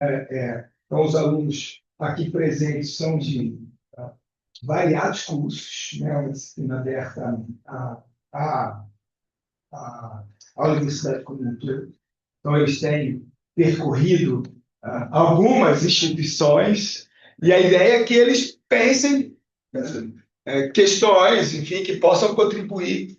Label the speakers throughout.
Speaker 1: Então, os alunos aqui presentes são de variados cursos, né? Uma disciplina aberta à, à, à Universidade como um todo. Então, eles têm percorrido algumas instituições, e a ideia é que eles pensem questões, enfim, que possam contribuir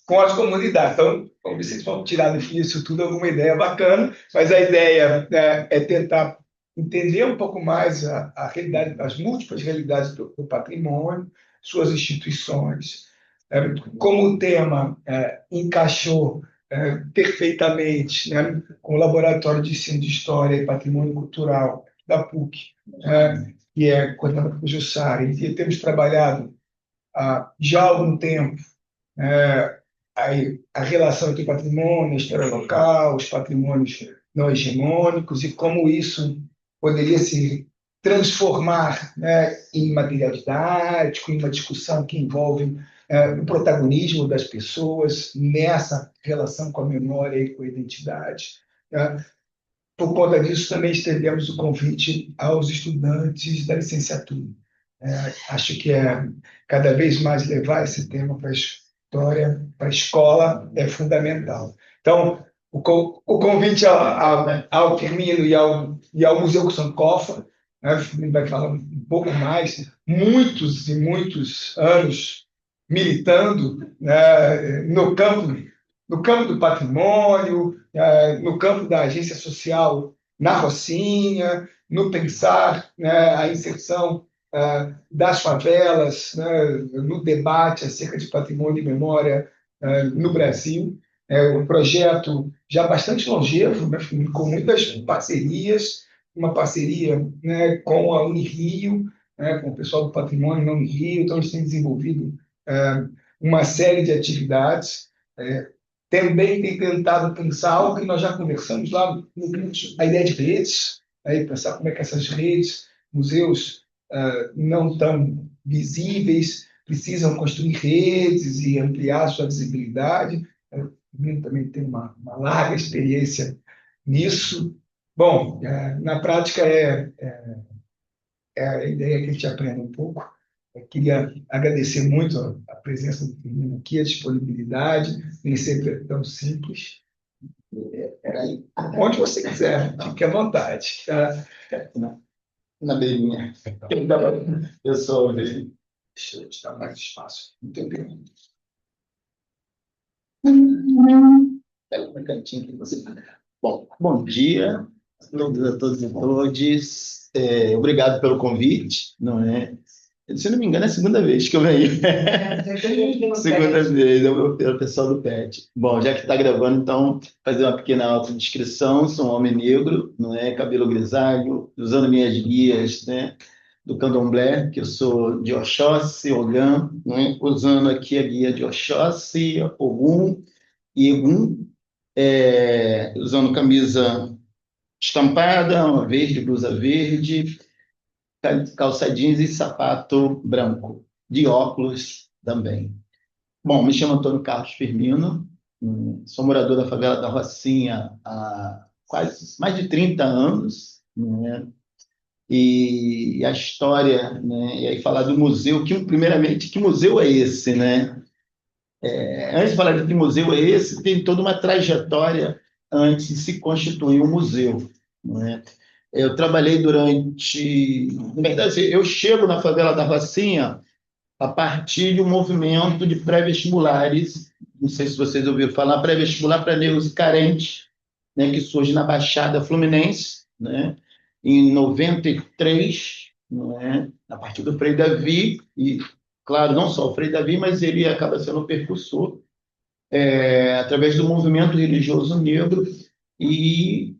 Speaker 1: com as comunidades. Então, vamos ver se eles vão tirar do fim disso tudo alguma ideia bacana, mas a ideia é tentar entender um pouco mais a realidade, as múltiplas realidades do patrimônio, suas instituições. Como o tema encaixou perfeitamente, né, com o Laboratório de Ensino de História e Patrimônio Cultural da PUC, que é coordenado por Jussara, e temos trabalhado já há algum tempo é, a relação entre o patrimônio, a história local, os patrimônios não hegemônicos e como isso poderia se transformar, né, em material didático, em uma discussão que envolve o protagonismo das pessoas nessa relação com a memória e com a identidade. Né? Por conta disso, também estendemos o convite aos estudantes da licenciatura. Acho que cada vez mais levar esse tema para a história, para a escola, é fundamental. Então, o convite ao Firmino e ao Museu Sankofa, né, ele vai falar um pouco mais, muitos e muitos anos militando, né, no campo do patrimônio, no campo da agência social na Rocinha, no pensar, né, a inserção das favelas, né, no debate acerca de patrimônio e memória no Brasil. Um projeto já bastante longevo, né, com muitas parcerias, uma parceria, né, com a Unirio, né, com o pessoal do patrimônio na Unirio, então eles têm desenvolvido uma série de atividades. Também tem tentado pensar algo que nós já conversamos lá no início, a ideia de redes, pensar como é que essas redes, museus não tão visíveis, precisam construir redes e ampliar sua visibilidade. Eu também tenho uma larga experiência nisso. Bom, na prática é a ideia que a gente aprenda um pouco. Eu queria agradecer muito a presença do menino aqui, a disponibilidade, nem sempre é tão simples. Peraí, onde você quiser, fique à vontade.
Speaker 2: Na beirinha. Eu sou o beirinho.
Speaker 1: Deixa eu te dar mais espaço. Não tem pergunta.
Speaker 2: Pega um cantinho que você. Bom dia a todos e todas. Obrigado pelo convite. Não é? Se não me engano, é a segunda vez que eu venho. Segunda vez, pelo pessoal do PET. Bom, já que está gravando, então, fazer uma pequena autodescrição. Sou um homem negro, não é? Cabelo grisalho, usando minhas guias, né? Do Candomblé, que eu sou de Oxóssi, Ogã, né? Usando aqui a guia de Oxóssi, Ogum e Egum, usando camisa estampada, uma verde, blusa verde, calça jeans e sapato branco, de óculos também. Bom, me chamo Antônio Carlos Firmino, sou morador da favela da Rocinha há quase mais de 30 anos, né? E a história, né? E aí falar do museu, primeiramente, que museu é esse, né? Antes de falar de que museu é esse, tem toda uma trajetória antes de se constituir um museu, não é? Eu trabalhei durante... Na verdade, eu chego na favela da Rocinha a partir de um movimento de pré-vestibulares, não sei se vocês ouviram falar, pré-vestibular para negros e carentes, né, que surge na Baixada Fluminense, né, em 93, não é, a partir do Frei Davi, e, claro, não só o Frei Davi, mas ele acaba sendo o percussor, através do movimento religioso negro, e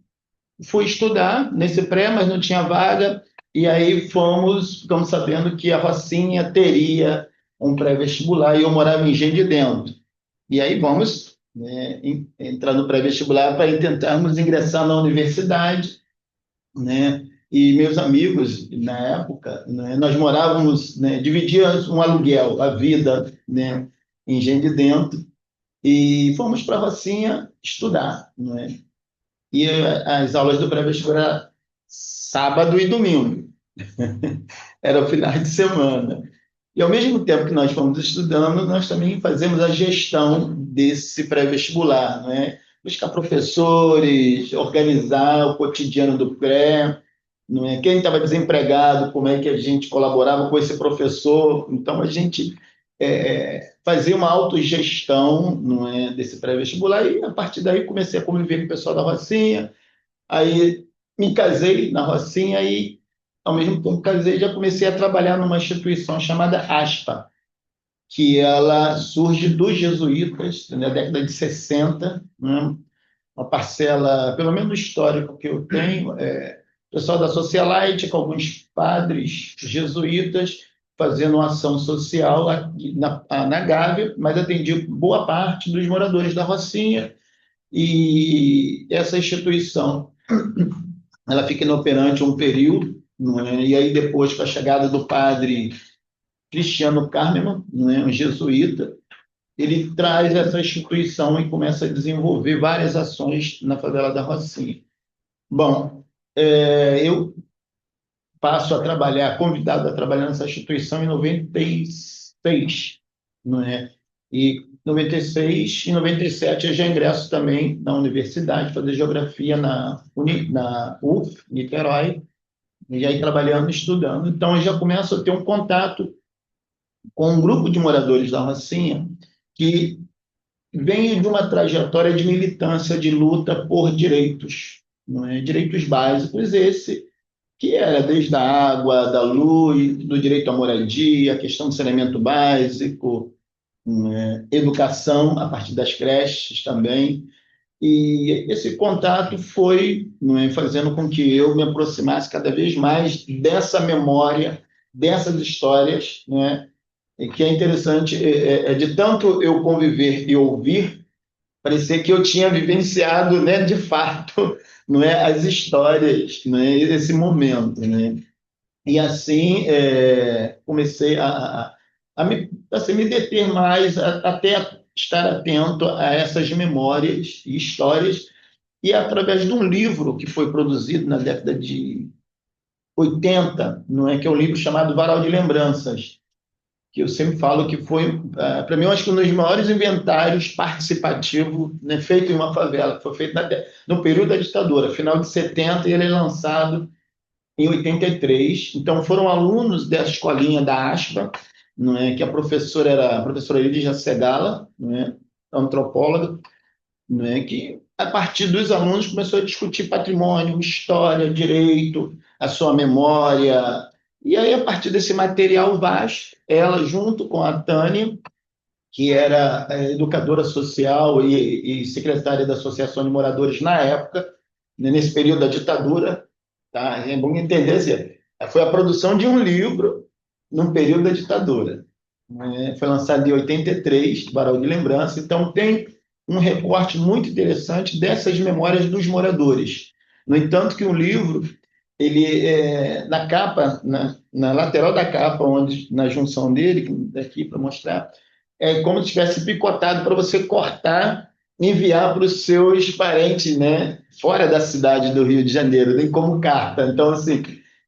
Speaker 2: fui estudar nesse pré, mas não tinha vaga, e aí ficamos sabendo que a Rocinha teria um pré-vestibular, e eu morava em Engenho de Dentro. E aí vamos, né, entrar no pré-vestibular para tentarmos ingressar na universidade, né? E meus amigos, na época, né, nós morávamos, né, dividíamos um aluguel, a vida, né, em Engenho de Dentro, e fomos para a Rocinha estudar, né? E as aulas do pré-vestibular sábado e domingo. Era o final de semana. E ao mesmo tempo que nós fomos estudando, nós também fazemos a gestão desse pré-vestibular, né? Buscar professores, organizar o cotidiano do pré, não é? Quem estava desempregado, como é que a gente colaborava com esse professor. Então, a gente fazia uma autogestão, não é, desse pré-vestibular, e a partir daí comecei a conviver com o pessoal da Rocinha, aí me casei na Rocinha e, ao mesmo tempo que casei, já comecei a trabalhar numa instituição chamada ASPA, que ela surge dos jesuítas na década de 60, né? Uma parcela, pelo menos do histórico que eu tenho, pessoal da Socialite, com alguns padres jesuítas fazendo uma ação social aqui na Gávea, mas atendi boa parte dos moradores da Rocinha, e essa instituição ela fica inoperante um período, não é? E aí depois, com a chegada do padre Cristiano Carmen, não é? Um jesuíta, ele traz essa instituição e começa a desenvolver várias ações na favela da Rocinha. Bom, eu passo a trabalhar, convidado a trabalhar nessa instituição em 96, não é? E 96 e 97 eu já ingresso também na universidade, fazer geografia na UF, Niterói, e aí trabalhando, estudando. Então eu já começo a ter um contato com um grupo de moradores da Rocinha que vem de uma trajetória de militância, de luta por direitos, não é? Direitos básicos, esse que era desde a água, da luz, do direito à moradia, a questão do saneamento básico, educação a partir das creches também. E esse contato foi, não é, fazendo com que eu me aproximasse cada vez mais dessa memória, dessas histórias, né? E que é interessante, de tanto eu conviver e ouvir, parecia que eu tinha vivenciado, né, de fato, não é, as histórias, não é, esse momento, né? E assim comecei a me deter mais, até estar atento a essas memórias e histórias, e através de um livro que foi produzido na década de 80, não é, que é um livro chamado Varal de Lembranças, que eu sempre falo que foi, para mim, eu acho que um dos maiores inventários participativos, né, feito em uma favela, que foi feito no período da ditadura, final de 70, e ele é lançado em 83. Então, foram alunos dessa escolinha da ASPA, não é, que a professora era a professora Lídia Segala, não é, antropóloga, não é, que, a partir dos alunos, começou a discutir patrimônio, história, direito, a sua memória. E aí, a partir desse material vasto, ela, junto com a Tânia, que era educadora social e secretária da Associação de Moradores na época, né, nesse período da ditadura, tá? É bom entender, assim, foi a produção de um livro num período da ditadura, né? Foi lançado em 83, Barão de Lembrança, então tem um recorte muito interessante dessas memórias dos moradores. No entanto, que o livro, ele na capa, na lateral da capa, onde na junção dele, daqui para mostrar, é como se tivesse picotado para você cortar e enviar para os seus parentes, né, fora da cidade do Rio de Janeiro, nem como carta. Então, assim,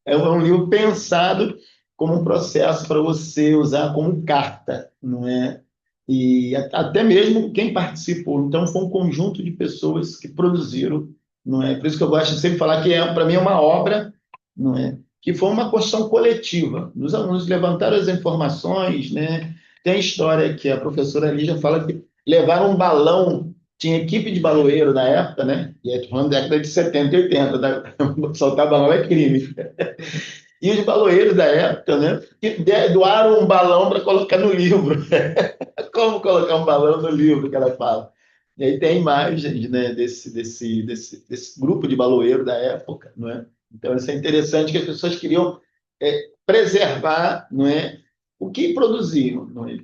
Speaker 2: é um livro pensado como um processo para você usar como carta, não é? E até mesmo quem participou. Então, foi um conjunto de pessoas que produziram, não é? Por isso que eu gosto de sempre falar que, para mim, é uma obra, não é? Que foi uma construção coletiva. Os alunos levantaram as informações, né? Tem história que a professora Lígia fala que levaram um balão, tinha equipe de baloeiro na época, né? E aí, falando da década de 70 e 80, né? Soltar balão é crime. E os baloeiros da época, né? Que doaram um balão para colocar no livro. Como colocar um balão no livro que ela fala. E aí tem imagens, né, desse grupo de baloeiro da época, não é? Então, isso é interessante, que as pessoas queriam preservar, não é, o que produziam, não é?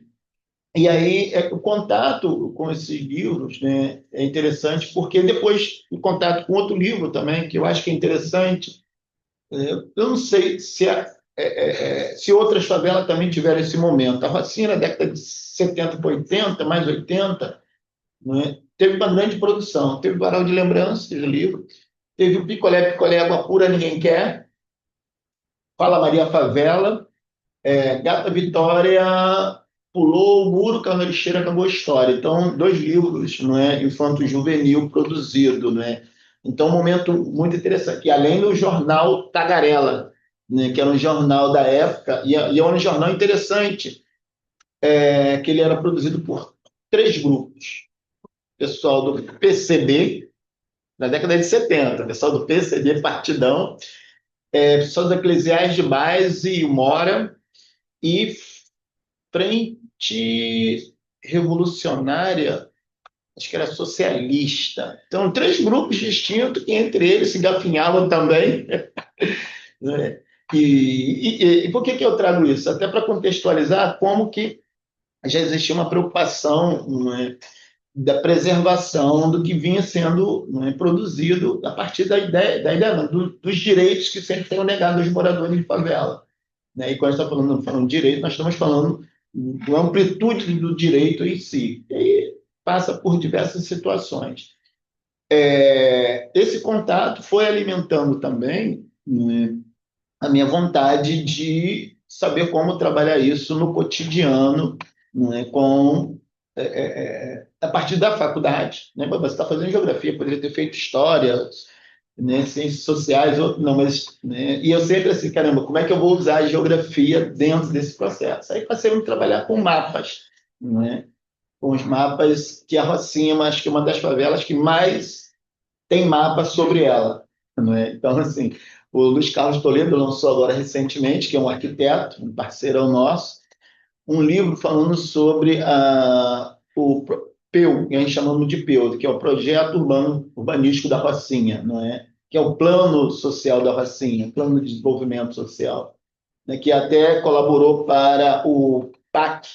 Speaker 2: E aí, o contato com esses livros, né, é interessante, porque depois o contato com outro livro também, que eu acho que é interessante, eu não sei se outras favelas também tiveram esse momento. A Rocinha, na década de 70 para 80, mais 80, né, teve uma grande produção. Teve Varal de Lembranças, o livro, Teve o Picolé, Picolé, Água Pura, Ninguém Quer. Fala Maria Favela. Gata Vitória pulou o muro, caiu na lixeira, acabou a história. Então, dois livros, não é, infanto-juvenil produzido, não é? Então, um momento muito interessante. E além do jornal Tagarela, né, que era um jornal da época, e é um jornal interessante, que ele era produzido por três grupos. Pessoal do PCB, na década de 70, pessoal do PCB Partidão, pessoal dos Eclesiais de Base e Mora, e Frente Revolucionária, acho que era socialista. Então, três grupos distintos que entre eles se gafinhavam também. Né? E por que eu trago isso? Até para contextualizar como que já existia uma preocupação, não é, da preservação do que vinha sendo, não é, produzido a partir da ideia não, dos direitos que sempre foram negados aos moradores de favela. Né? E quando a gente está falando de direito, nós estamos falando da amplitude do direito em si. E aí passa por diversas situações. Esse contato foi alimentando também, né, a minha vontade de saber como trabalhar isso no cotidiano, né, a partir da faculdade. Né? Você está fazendo geografia, poderia ter feito história, né, ciências sociais, outro não, mas, né, e eu sempre assim, caramba, como é que eu vou usar a geografia dentro desse processo? Aí passei a trabalhar com mapas, né, com os mapas que a Rocinha, acho que é uma das favelas que mais tem mapa sobre ela, né? Então, assim, o Luiz Carlos Toledo lançou agora recentemente, que é um arquiteto, um parceirão nosso, um livro falando sobre o PEU, que a gente chamamos de PEU, que é o Projeto Urbano Urbanístico da Rocinha, não é? Que é o Plano Social da Rocinha, Plano de Desenvolvimento Social, né? Que até colaborou para o PAC,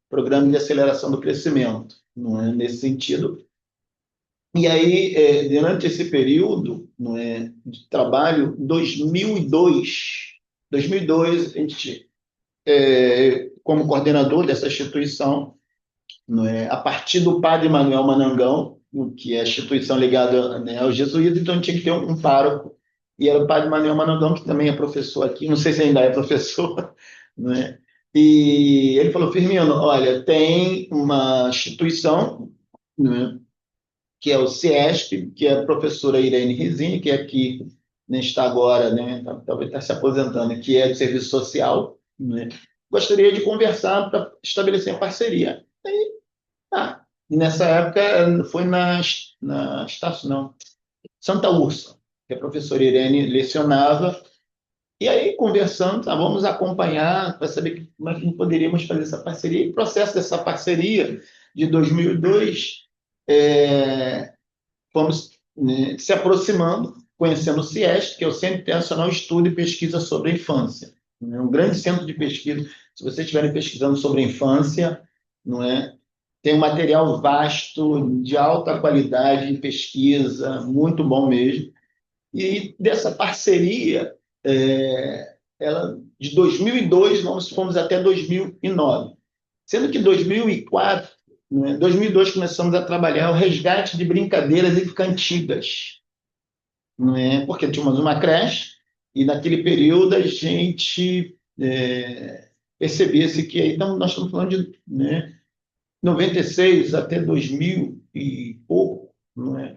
Speaker 2: Programa de Aceleração do Crescimento, não é? Nesse sentido. E aí, durante esse período, não é, de trabalho, 2002, a gente, como coordenador dessa instituição, não é? A partir do padre Manuel Manangão, que é a instituição ligada, né, aos jesuítas, então tinha que ter um pároco, e era o padre Manuel Manangão, que também é professor aqui, não sei se ainda é professor, né? E ele falou, Firmino, olha, tem uma instituição, né, que é o CIESP, que é a professora Irene Rezende, que é aqui, né, está agora, né, talvez está se aposentando, que é de serviço social, né? Gostaria de conversar para estabelecer a parceria. Nessa época foi na Estácio, não, Santa Úrsula, que a professora Irene lecionava, e aí conversando, vamos acompanhar para saber como é que poderíamos fazer essa parceria. E o processo dessa parceria de 2002, fomos, né, se aproximando, conhecendo o CIESP, que é o Centro Internacional de Estudo e Pesquisa sobre a Infância. É um grande centro de pesquisa. Se vocês estiverem pesquisando sobre a infância, não é? Tem um material vasto, de alta qualidade em pesquisa, muito bom mesmo. E dessa parceria, ela, de 2002, nós fomos até 2009. Sendo que 2004, né, 2002 começamos a trabalhar o resgate de brincadeiras e cantigas, não é? Porque tínhamos uma creche e naquele período a gente percebesse que aí então, nós estamos falando de, né, 96 até 2000 e pouco, não é?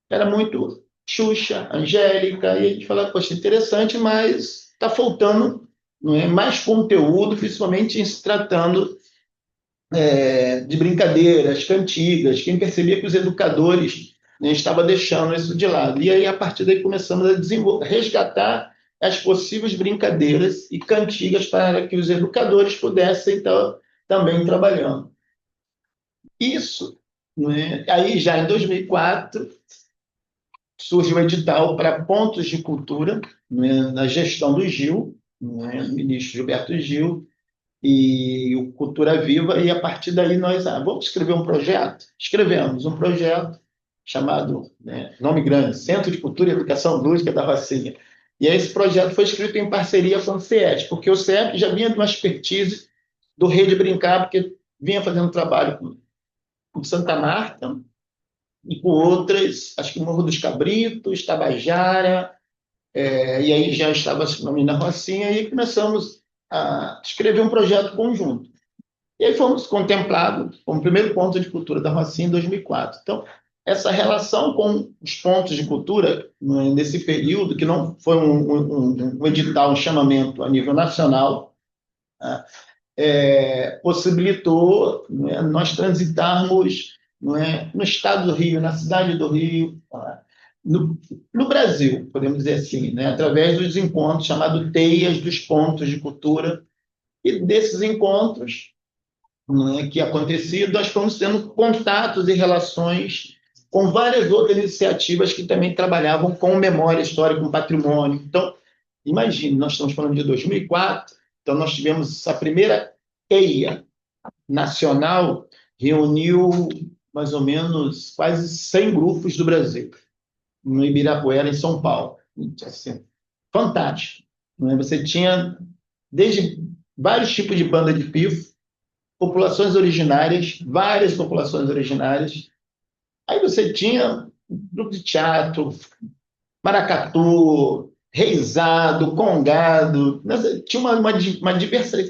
Speaker 2: Era muito Xuxa, Angélica, e a gente falava, poxa, interessante, mas está faltando, não é, mais conteúdo, principalmente em se tratando de brincadeiras, cantigas, quem percebia que os educadores, né, estavam deixando isso de lado. E aí, a partir daí, começamos a resgatar as possíveis brincadeiras e cantigas para que os educadores pudessem estar também trabalhando. Isso, né, aí já em 2004, surge o edital para pontos de cultura, né, na gestão do Gil, né, ministro Gilberto Gil, e o Cultura Viva, e a partir daí nós vamos escrever um projeto? Escrevemos um projeto chamado, né, nome grande, Centro de Cultura e Educação Lúdica da Rocinha. E esse projeto foi escrito em parceria com o CIEP, porque o CIEP já vinha de uma expertise do Rede Brincar, porque vinha fazendo trabalho com Santa Marta, e com outras, acho que Morro dos Cabritos, Tabajara, e aí já estava se nome na Rocinha, e começamos a escrever um projeto conjunto. E aí fomos contemplados como primeiro ponto de cultura da Rocinha em 2004. Então, essa relação com os pontos de cultura, né, nesse período, que não foi um edital, um chamamento a nível nacional, né, possibilitou, né, nós transitarmos, né, no estado do Rio, na cidade do Rio, no, no Brasil, podemos dizer assim, né, através dos encontros chamados Teias dos Pontos de Cultura, e desses encontros, né, que aconteciam, nós fomos tendo contatos e relações com várias outras iniciativas que também trabalhavam com memória histórica, com patrimônio. Então, imagine, nós estamos falando de 2004, então nós tivemos a primeira EIA nacional, reuniu mais ou menos quase 100 grupos do Brasil, no Ibirapuera, em São Paulo. Assim, fantástico. Né? Você tinha desde vários tipos de banda de pifo, populações originárias, várias populações originárias. Aí você tinha grupo de teatro, maracatu, reizado, congado. Tinha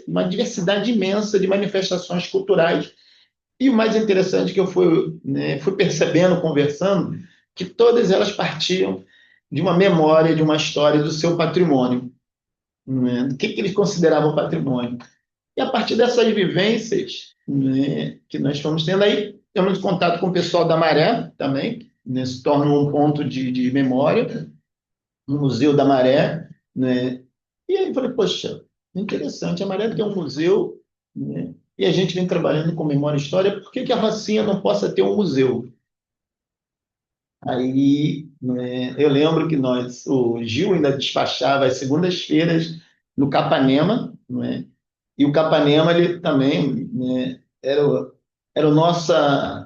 Speaker 2: uma diversidade imensa de manifestações culturais. E o mais interessante que eu fui, né, fui percebendo, conversando, que todas elas partiam de uma memória, de uma história do seu patrimônio. Né? Do que eles consideravam patrimônio. E a partir dessas vivências, né, que nós fomos tendo aí, temos contato com o pessoal da Maré também, né, se torna um ponto de memória, no Museu da Maré, né? E aí eu falei, poxa, interessante, a Maré tem um museu, né? E a gente vem trabalhando com memória e história, por que que a Rocinha não possa ter um museu? Aí, né, eu lembro que o Gil ainda despachava às segundas-feiras no Capanema, né? E o Capanema, ele também, né, era a nossa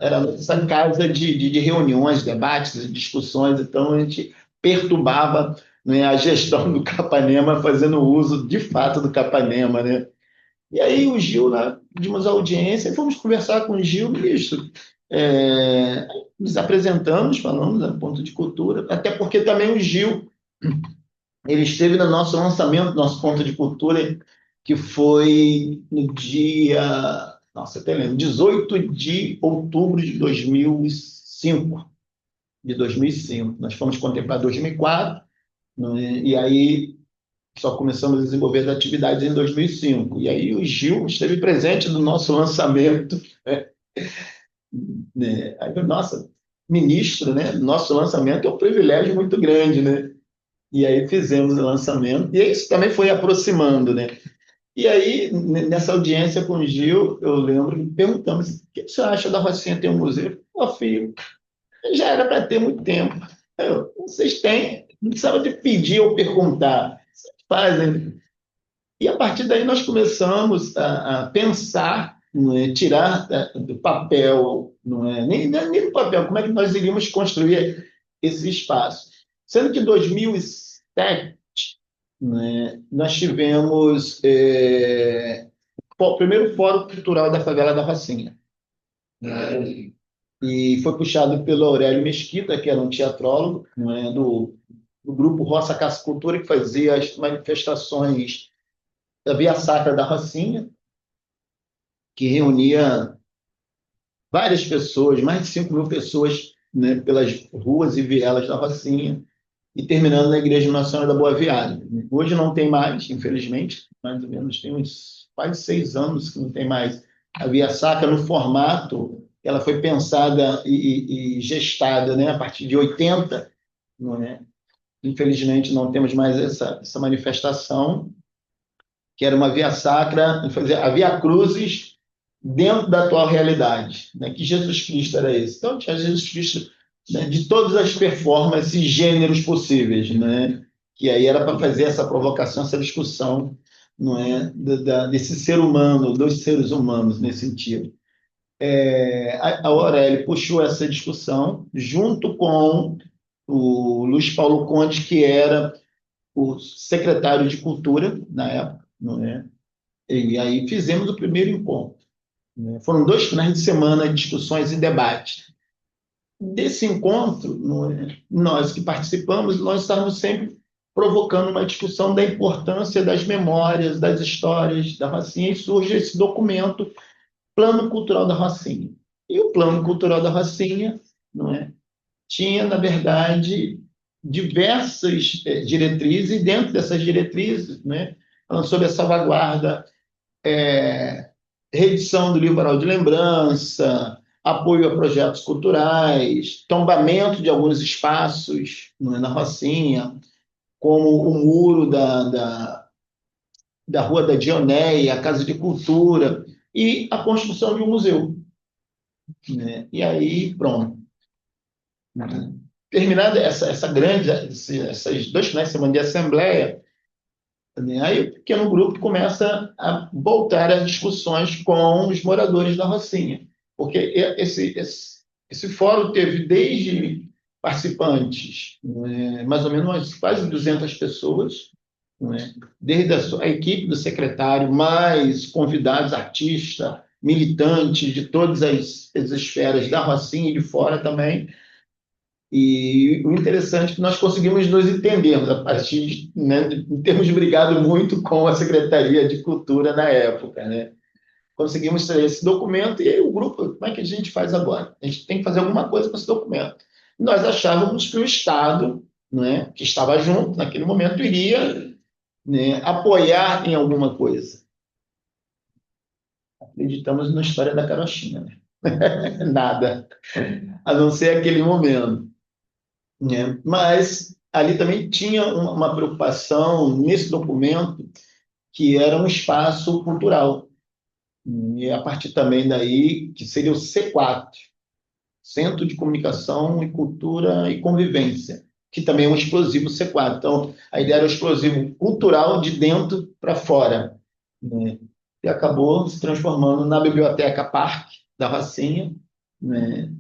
Speaker 2: casa de reuniões, debates, discussões. Então, a gente perturbava, né, a gestão do Capanema, fazendo uso, de fato, do Capanema, né? E aí o Gil, lá, pedimos audiência, e fomos conversar com o Gil, ministro. É, nos apresentamos, falamos do ponto de cultura, até porque também o Gil, ele esteve no nosso lançamento, nosso ponto de cultura, que foi no dia, nossa, até lembro, 18 de outubro de 2005. De 2005. Nós fomos contemplar 2004, né, e aí só começamos a desenvolver as atividades em 2005. E aí o Gil esteve presente no nosso lançamento, né? Aí, nossa, ministro, né? Nosso lançamento é um privilégio muito grande, né? E aí fizemos o lançamento, e isso também foi aproximando, né? E aí, nessa audiência com o Gil, eu lembro que perguntamos: o que você acha da Rocinha ter um museu? Ó, filho, já era para ter muito tempo. Vocês têm, não precisava de pedir ou perguntar, vocês fazem. E a partir daí nós começamos a pensar, não é, tirar do papel, não é, nem do papel, como é que nós iríamos construir esse espaço. Sendo que em 2007, né, nós tivemos o primeiro Fórum Cultural da Favela da Rocinha, né, e foi puxado pelo Aurélio Mesquita, que era um teatrólogo, não é, do grupo Roça Caça Cultura, que fazia as manifestações da Via Sacra da Rocinha, que reunia várias pessoas, mais de 5 mil pessoas, né, pelas ruas e vielas da Rocinha, e terminando na Igreja Nacional da Boa Viagem. Hoje não tem mais, infelizmente, mais ou menos tem uns quase 6 anos que não tem mais a Via Sacra no formato. Ela foi pensada e gestada, né, a partir de 80, não é? Infelizmente não temos mais essa manifestação, que era uma via sacra, a via crucis dentro da atual realidade, né? Que Jesus Cristo era esse. Então, tinha Jesus Cristo, né, de todas as performances e gêneros possíveis, né? Que aí era para fazer essa provocação, essa discussão, não é, desse ser humano, dos seres humanos nesse sentido. A Aurélio puxou essa discussão junto com o Luiz Paulo Conte, que era o secretário de Cultura na época, não é? E aí fizemos o primeiro encontro, né? Foram 2 finais de semana de discussões e debates. desse encontro, nós que participamos, nós estamos sempre provocando uma discussão da importância das memórias, das histórias da Rocinha, e surge esse documento, Plano Cultural da Rocinha. E o Plano Cultural da Rocinha, não é, tinha, na verdade, diversas diretrizes, e dentro dessas diretrizes, né, falando sobre a salvaguarda, reedição do livro de lembrança, apoio a projetos culturais, tombamento de alguns espaços, não é, na Rocinha, como o muro da Rua da Dionéia, a Casa de Cultura, e a construção de um museu. Né? E aí, pronto. Terminada essa grande, essas 2 finais de semana de assembleia, né? Aí o pequeno grupo começa a voltar às discussões com os moradores da Rocinha, porque esse fórum teve desde participantes, né, mais ou menos quase 200 pessoas, né, desde a equipe do secretário, mais convidados, artistas, militantes de todas as esferas da Rocinha e de fora também. E o interessante é que nós conseguimos nos entendermos a partir né, de termos brigado muito com a Secretaria de Cultura na época, né? Conseguimos ter esse documento e aí o grupo, como é que a gente faz agora? A gente tem que fazer alguma coisa com esse documento. Nós achávamos que o Estado, né, que estava junto naquele momento, iria, né, apoiar em alguma coisa. Acreditamos na história da carochinha, né? Nada, a não ser aquele momento. Né? Mas ali também tinha uma preocupação nesse documento que era um espaço cultural. E a partir também daí, que seria o C4, Centro de Comunicação e Cultura e Convivência, que também é um explosivo C4. Então, a ideia era o explosivo cultural de dentro para fora. Né? E acabou se transformando na Biblioteca Parque da Rocinha, né?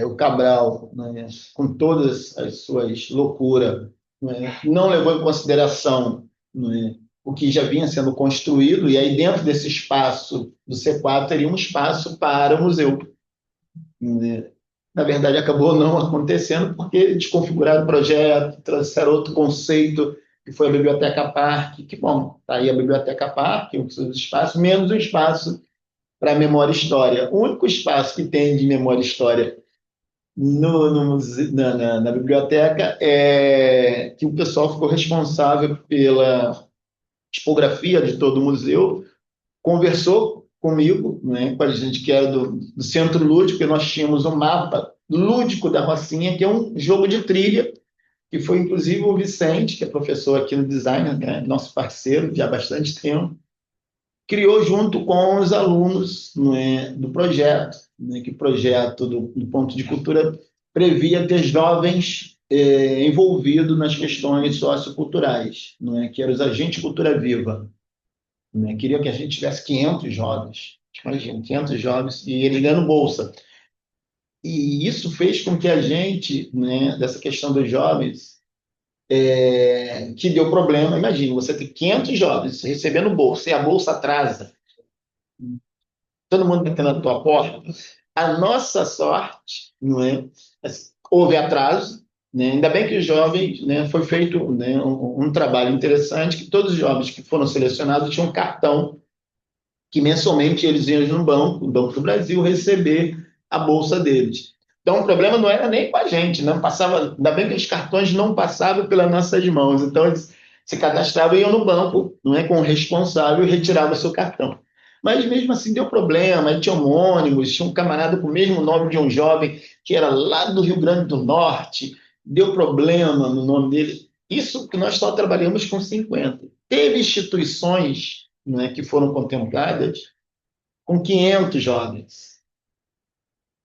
Speaker 2: O Cabral, né, com todas as suas loucuras, né, não levou em consideração, né, o que já vinha sendo construído, e aí dentro desse espaço do C4 teria um espaço para o museu. Né. Na verdade, acabou não acontecendo porque desconfiguraram o projeto, trouxeram outro conceito, que foi a Biblioteca Parque, que, bom, está aí a Biblioteca Parque, os espaços, menos o espaço para memória e história. O único espaço que tem de memória e história na biblioteca que o pessoal ficou responsável pela tipografia de todo o museu, conversou comigo, né, com a gente que era do Centro Lúdico, e nós tínhamos um mapa lúdico da Rocinha, que é um jogo de trilha, que foi inclusive o Vicente, que é professor aqui no design, né, nosso parceiro já há bastante tempo, criou junto com os alunos, né, do projeto, né, que o projeto do Ponto de Cultura previa ter jovens envolvidos nas questões socioculturais, né, que eram os agentes de cultura viva. Né, queria que a gente tivesse 500 jovens, imagina, 500 jovens, e eles ganhando bolsa. E isso fez com que a gente, né, dessa questão dos jovens, que deu problema. Imagina, você tem 500 jovens recebendo bolsa, e a bolsa atrasa, todo mundo batendo na tua porta. A nossa sorte, não é? Houve atraso, né? Ainda bem que os jovens, né, foi feito, né, um trabalho interessante, que todos os jovens que foram selecionados tinham um cartão que mensalmente eles iam no banco, o Banco do Brasil, receber a bolsa deles. Então, o problema não era nem com a gente, não passava, ainda bem que os cartões não passavam pelas nossas mãos, então eles se cadastravam e iam no banco, não é, com o responsável e retiravam o seu cartão. Mas mesmo assim deu problema, aí tinha homônimos, tinha um camarada com o mesmo nome de um jovem que era lá do Rio Grande do Norte, deu problema no nome dele. Isso que nós só trabalhamos com 50. Teve instituições, não é, que foram contempladas com 500 jovens.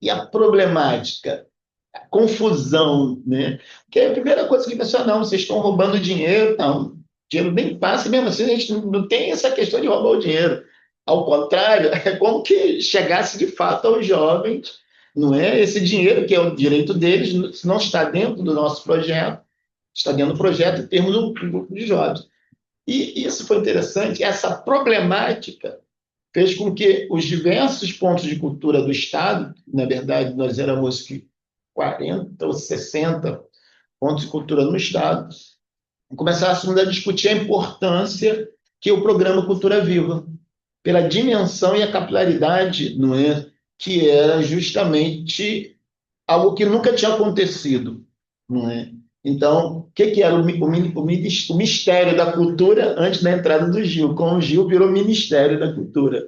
Speaker 2: E a problemática, a confusão, né? Porque a primeira coisa que pensa, não, vocês estão roubando dinheiro, não, dinheiro nem passa, mesmo assim a gente não tem essa questão de roubar o dinheiro. Ao contrário, é como que chegasse de fato aos jovens, não é? Esse dinheiro, que é o direito deles, não está dentro do nosso projeto, está dentro do projeto em termos de um grupo de jovens. E isso foi interessante, essa problemática fez com que os diversos pontos de cultura do Estado, na verdade, nós éramos 40 ou 60 pontos de cultura no Estado, começássemos a discutir a importância que o programa Cultura Viva, pela dimensão e a capilaridade, não é, que era justamente algo que nunca tinha acontecido, não é? Então, o que era o Mistério da Cultura antes da entrada do Gil? Com o Gil virou Ministério da Cultura.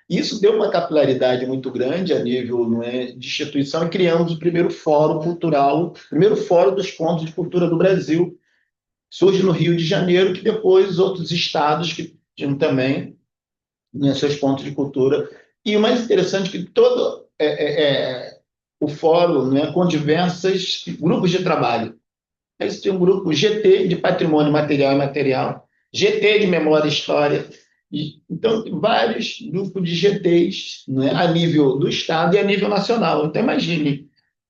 Speaker 2: Isso deu uma capilaridade muito grande a nível, não é, de instituição, e criamos o primeiro fórum cultural, o primeiro fórum dos pontos de cultura do Brasil. Surge no Rio de Janeiro, que depois outros estados que tinham também, né, seus pontos de cultura. E o mais interessante é que todo o fórum, né, com diversos grupos de trabalho. Existia um grupo GT, de Patrimônio Material e Imaterial, GT de Memória e História. Então, vários grupos de GTs, né, a nível do Estado e a nível nacional. Então, imagine,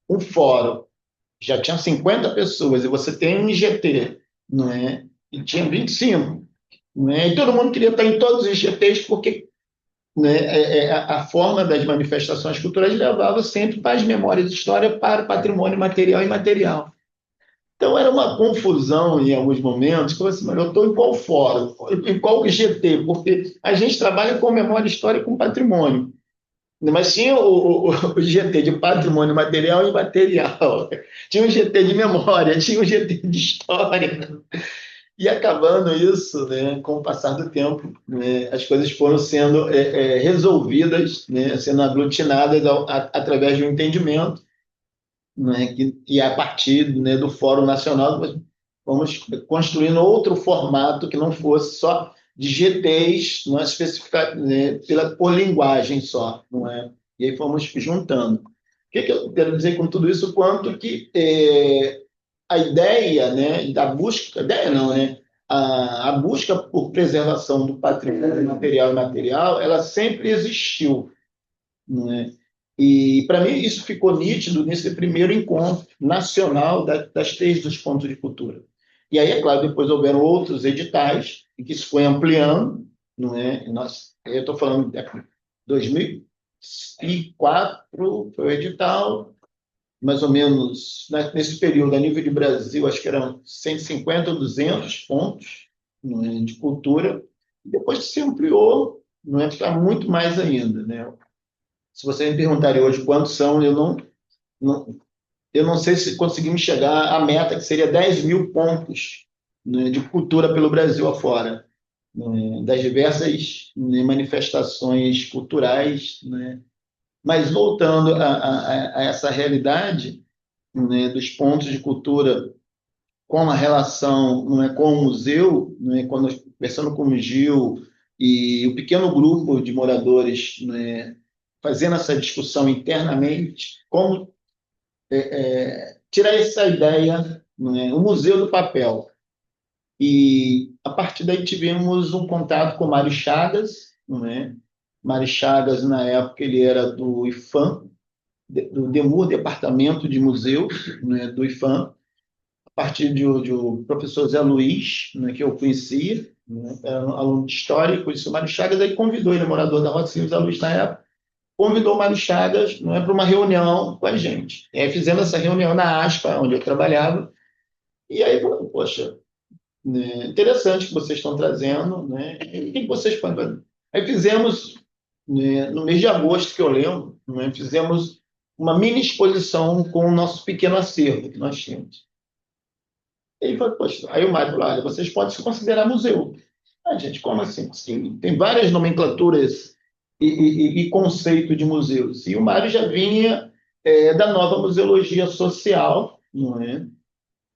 Speaker 2: um fórum, já tinha 50 pessoas, e você tem um IGT, não é? E tinha 25. Não é? E todo mundo queria estar em todos os IGTs, porque, né, a forma das manifestações culturais levava sempre para as memórias de história, para o patrimônio material e imaterial. Então, era uma confusão em alguns momentos, que eu falei assim, mas eu estou em qual fórum? Em qual GT? Porque a gente trabalha com memória, história e com patrimônio. Mas tinha o GT de patrimônio material e imaterial, tinha o GT de memória, tinha o GT de história. E acabando isso, né, com o passar do tempo, né, as coisas foram sendo resolvidas, né, sendo aglutinadas através de um entendimento, né, e a partir, né, do Fórum Nacional, vamos construindo outro formato que não fosse só de GTs, não é especificado, né, por linguagem só, não é? E aí fomos juntando. O que eu quero dizer com tudo isso? Quanto que a ideia, né, da busca, ideia não, né? A busca por preservação do patrimônio material e imaterial, ela sempre existiu, não é? E, para mim, isso ficou nítido nesse primeiro encontro nacional das três dos pontos de cultura. E aí, é claro, depois houveram outros editais, e que isso foi ampliando, não é? Eu estou falando de 2004, foi o edital, mais ou menos, né, nesse período, a nível de Brasil, acho que eram 150 ou 200 pontos, não é, de cultura, e depois se ampliou, não é, para muito mais ainda, né? Se você me perguntarem hoje quantos são, não, eu não sei se conseguimos chegar à meta, que seria 10 mil pontos, né, de cultura pelo Brasil afora, né, das diversas, né, manifestações culturais, né? Mas voltando a essa realidade, né, dos pontos de cultura com a relação, não é, com o museu, não é, quando conversando com o Gil e o pequeno grupo de moradores, né, fazendo essa discussão internamente, como tirar essa ideia, né, o museu do papel. E a partir daí tivemos um contato com o Mário Chagas, não é? Mário Chagas, na época, ele era do IFAM, do DEMUR, Departamento de Museus, né, do IFAM, a partir de o professor Zé Luiz, né, que eu conhecia, né, era um aluno de História, conheci o Mário Chagas, aí convidou, ele é morador da Rocinha, o Zé Luiz na época, convidou o Mário Chagas, não é, para uma reunião com a gente. E aí fizemos essa reunião na ASPA, onde eu trabalhava, e aí, poxa, né, interessante que vocês estão trazendo, né, e o que vocês podem fazer? Aí fizemos, né, no mês de agosto, que eu lembro, né, fizemos uma mini exposição com o nosso pequeno acervo que nós tínhamos. Ele falou, poxa, aí o Mário falou, olha, vocês podem se considerar museu. Ah, gente, como assim? Sim, tem várias nomenclaturas e conceito de museus. E o Mário já vinha da nova museologia social, não é?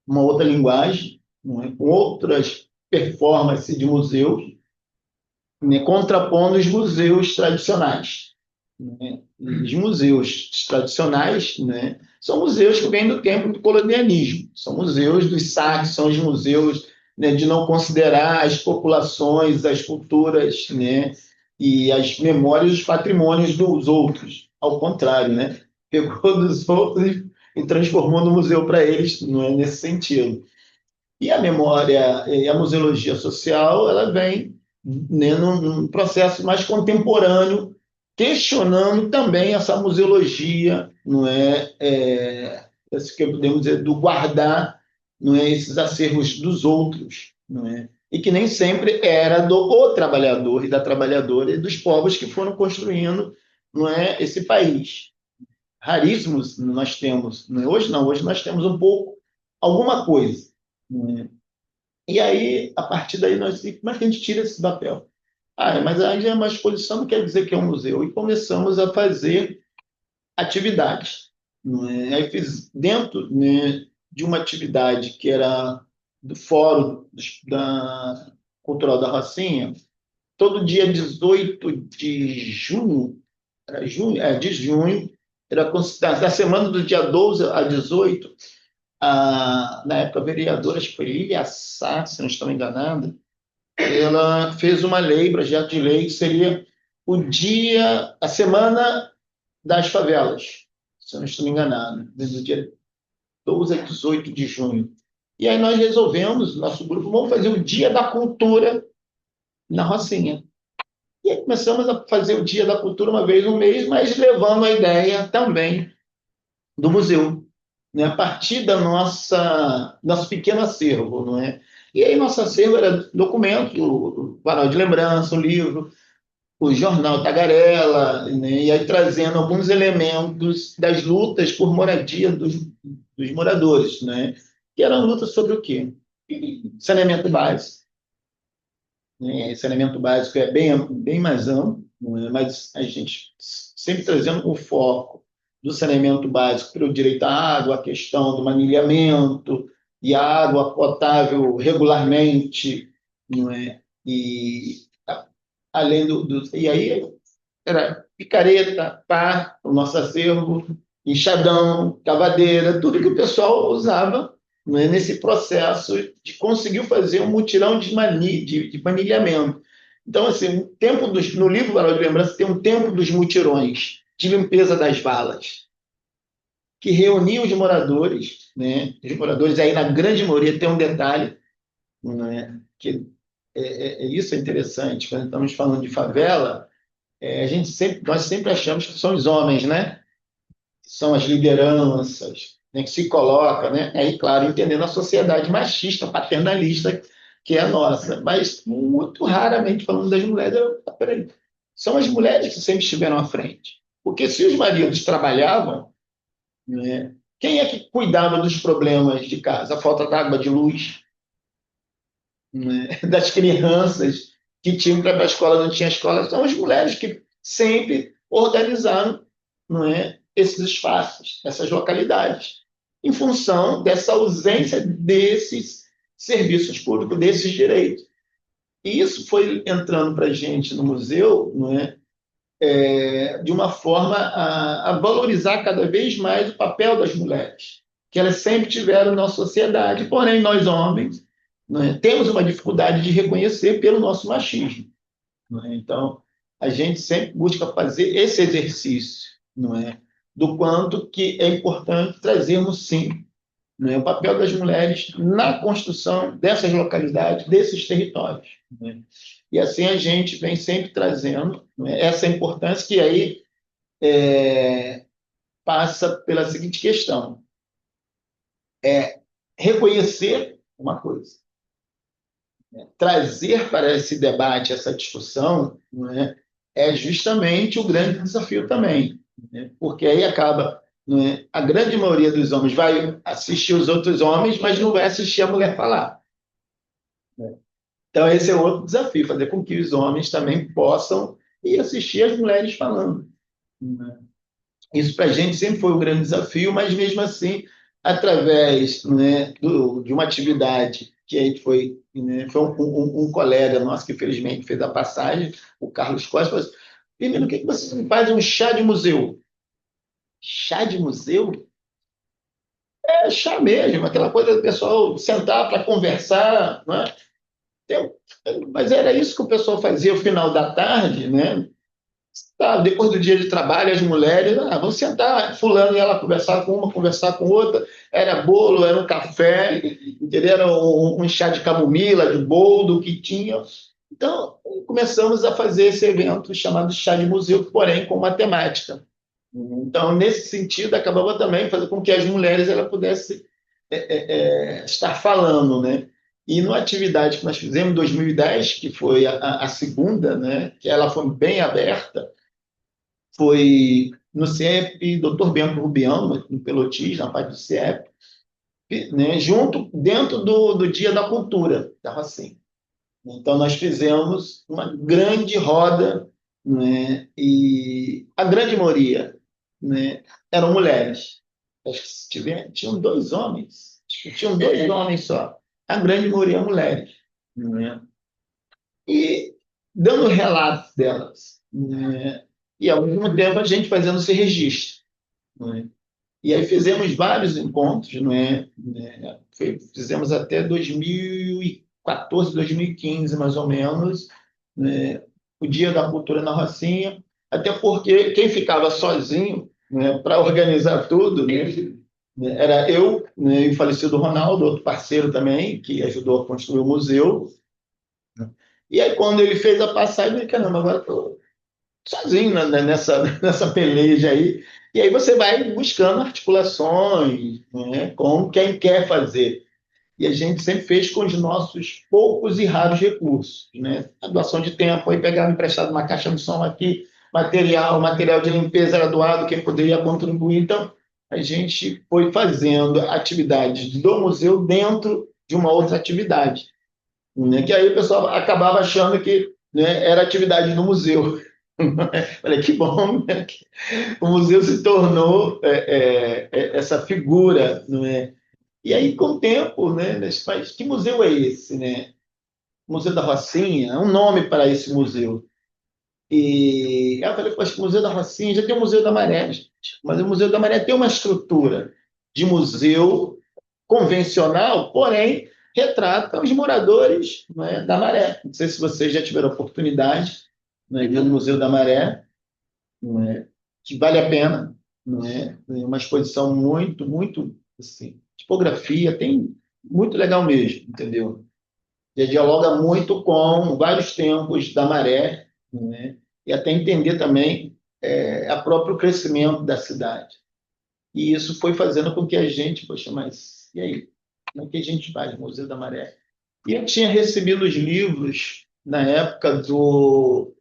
Speaker 2: Uma outra linguagem, não é? Com outras performances de museus, né? Contrapondo os museus tradicionais, né? Os museus tradicionais, né, são museus que vêm do tempo do colonialismo, são museus dos saques, são os museus, né, de não considerar as populações, as culturas, né, e as memórias, os patrimônios dos outros. Ao contrário, né, pegou dos outros e transformou no museu para eles, não é nesse sentido. E a memória e a museologia social, ela vem, né, num processo mais contemporâneo, questionando também essa museologia, não esse que podemos dizer, do guardar, não é, esses acervos dos outros, não é? E que nem sempre era do o trabalhador e da trabalhadora e dos povos que foram construindo, não é, esse país. Raríssimos nós temos, não é? Hoje não, hoje nós temos um pouco, alguma coisa, não é? E aí, a partir daí, como é que a gente tira esse papel? Ah, mas aí é uma exposição, não quer dizer que é um museu. E começamos a fazer atividades, não é? Aí fiz dentro, né, de uma atividade que era do Fórum da Cultural da Rocinha, todo dia 18 de junho, era junho, de junho, era da semana do dia 12 a 18, na época a vereadora, acho que foi Lília Sá, se não estou enganado, ela fez uma lei, projeto de lei, que seria a semana das favelas, se eu não estou enganado, do dia 12 a 18 de junho. E aí nós resolvemos, nosso grupo, vamos fazer o Dia da Cultura na Rocinha. E aí começamos a fazer o Dia da Cultura uma vez no mês, mas levando a ideia também do museu, né? A partir da nosso pequeno acervo, não é? E aí nosso acervo era documento, o varal de lembrança, o livro, o jornal Tagarela, né? E aí trazendo alguns elementos das lutas por moradia dos moradores, né? Que eram lutas sobre o quê? Saneamento básico, né? Saneamento básico é bem mais amplo, não é? Mas a gente sempre trazendo o foco do saneamento básico para o direito à água, a questão do manilhamento e a água potável regularmente, não é? E além e aí era picareta, pá, o nosso acervo, enxadão, cavadeira, tudo que o pessoal usava, não é, nesse processo de conseguir fazer um mutirão de manilhamento. Então, assim, no livro Varal de Lembrança tem um tempo dos mutirões, de limpeza das valas, que reunia os moradores, né? Os moradores aí, na grande maioria, tem um detalhe, né? Que isso é interessante, quando estamos falando de favela, nós sempre achamos que são os homens, né? Que são as lideranças, né? Que se coloca, né? Aí, claro, entendendo a sociedade machista, paternalista que é a nossa, mas muito raramente falando das mulheres, peraí, são as mulheres que sempre estiveram à frente. Porque se os maridos trabalhavam, né? Quem é que cuidava dos problemas de casa? A falta de água, de luz, né? Das crianças que tinham que ir para a escola, não tinha escola, são as mulheres que sempre organizaram, não é, esses espaços, essas localidades, em função dessa ausência desses serviços públicos, desses direitos. E isso foi entrando para a gente no museu, não é, de uma forma a valorizar cada vez mais o papel das mulheres, que elas sempre tiveram na sociedade, porém nós homens, não é, temos uma dificuldade de reconhecer pelo nosso machismo, não é? Então, a gente sempre busca fazer esse exercício, não é? Do quanto que é importante trazermos, sim, não é? O papel das mulheres na construção dessas localidades, desses territórios, não é? E assim a gente vem sempre trazendo, não é, essa importância que aí passa pela seguinte questão: reconhecer uma coisa, trazer para esse debate, essa discussão, não é justamente o grande desafio também, né? Porque aí acaba, não é, a grande maioria dos homens vai assistir os outros homens, mas não vai assistir a mulher falar, né? Então esse é outro desafio, fazer com que os homens também possam ir assistir as mulheres falando, né? Isso para a gente sempre foi um grande desafio, mas mesmo assim, através, né, de uma atividade que a gente foi, né, foi um colega nosso que felizmente fez a passagem, o Carlos Costa, falou assim: Menino, o que você faz um chá de museu? Chá de museu? É chá mesmo, aquela coisa do pessoal sentar para conversar, né? Tem- Mas era isso que o pessoal fazia no final da tarde, né? Tá, depois do dia de trabalho, as mulheres, vamos sentar, fulano e ela conversar com uma, conversar com outra, era bolo, era um café, entendeu? Era um chá de camomila, de boldo que tinha. Então, começamos a fazer esse evento chamado Chá de Museu, porém com matemática. Então, nesse sentido, acabava também fazendo com que as mulheres ela pudessem estar falando, né? E numa atividade que nós fizemos em 2010, que foi a segunda, né? Que ela foi bem aberta, foi no CIEP Dr. Bento Rubião, no Pelotis, na parte do CIEP, né? Junto, dentro do Dia da Cultura, estava assim. Então, nós fizemos uma grande roda, né? E a grande maioria, né, eram mulheres. Acho que tinham dois homens, acho que tinham dois homens só. A grande maioria mulheres. Né? E dando relatos delas. Né? E, ao mesmo tempo, a gente fazendo esse registro. Né? E aí fizemos vários encontros, não é? Fizemos até 2014, 2015, mais ou menos, né? O Dia da Cultura na Rocinha, até porque quem ficava sozinho, né, para organizar tudo, né, era eu, né, e o falecido Ronaldo, outro parceiro também, que ajudou a construir o museu. E aí, quando ele fez a passagem, eu falei, caramba, agora estou sozinho nessa peleja aí. E aí você vai buscando articulações, né, com quem quer fazer. E a gente sempre fez com os nossos poucos e raros recursos. Né? A doação de tempo, aí pegava emprestado uma caixa de som aqui, material de limpeza era doado, quem poderia contribuir. Então, a gente foi fazendo atividades do museu dentro de uma outra atividade. Né? Que aí o pessoal acabava achando que, né, era atividade no museu. Falei, que bom, né? O museu se tornou essa figura, não é? E aí, com o tempo, né, mas que museu é esse, né? Museu da Rocinha, é um nome para esse museu. E eu falei, poxa, o Museu da Rocinha, já tem o Museu da Maré, gente. Mas o Museu da Maré tem uma estrutura de museu convencional, porém retrata os moradores, né, da Maré. Não sei se vocês já tiveram oportunidade, né, de ir no Museu da Maré, não é? Que vale a pena, não é? É uma exposição muito, muito, assim, tipografia, tem muito legal mesmo, entendeu? Já dialoga muito com vários tempos da maré, né? E até entender também a próprio crescimento da cidade. E isso foi fazendo com que a gente, poxa, mas e aí? Como é que a gente faz o Museu da Maré? E eu tinha recebido os livros na época do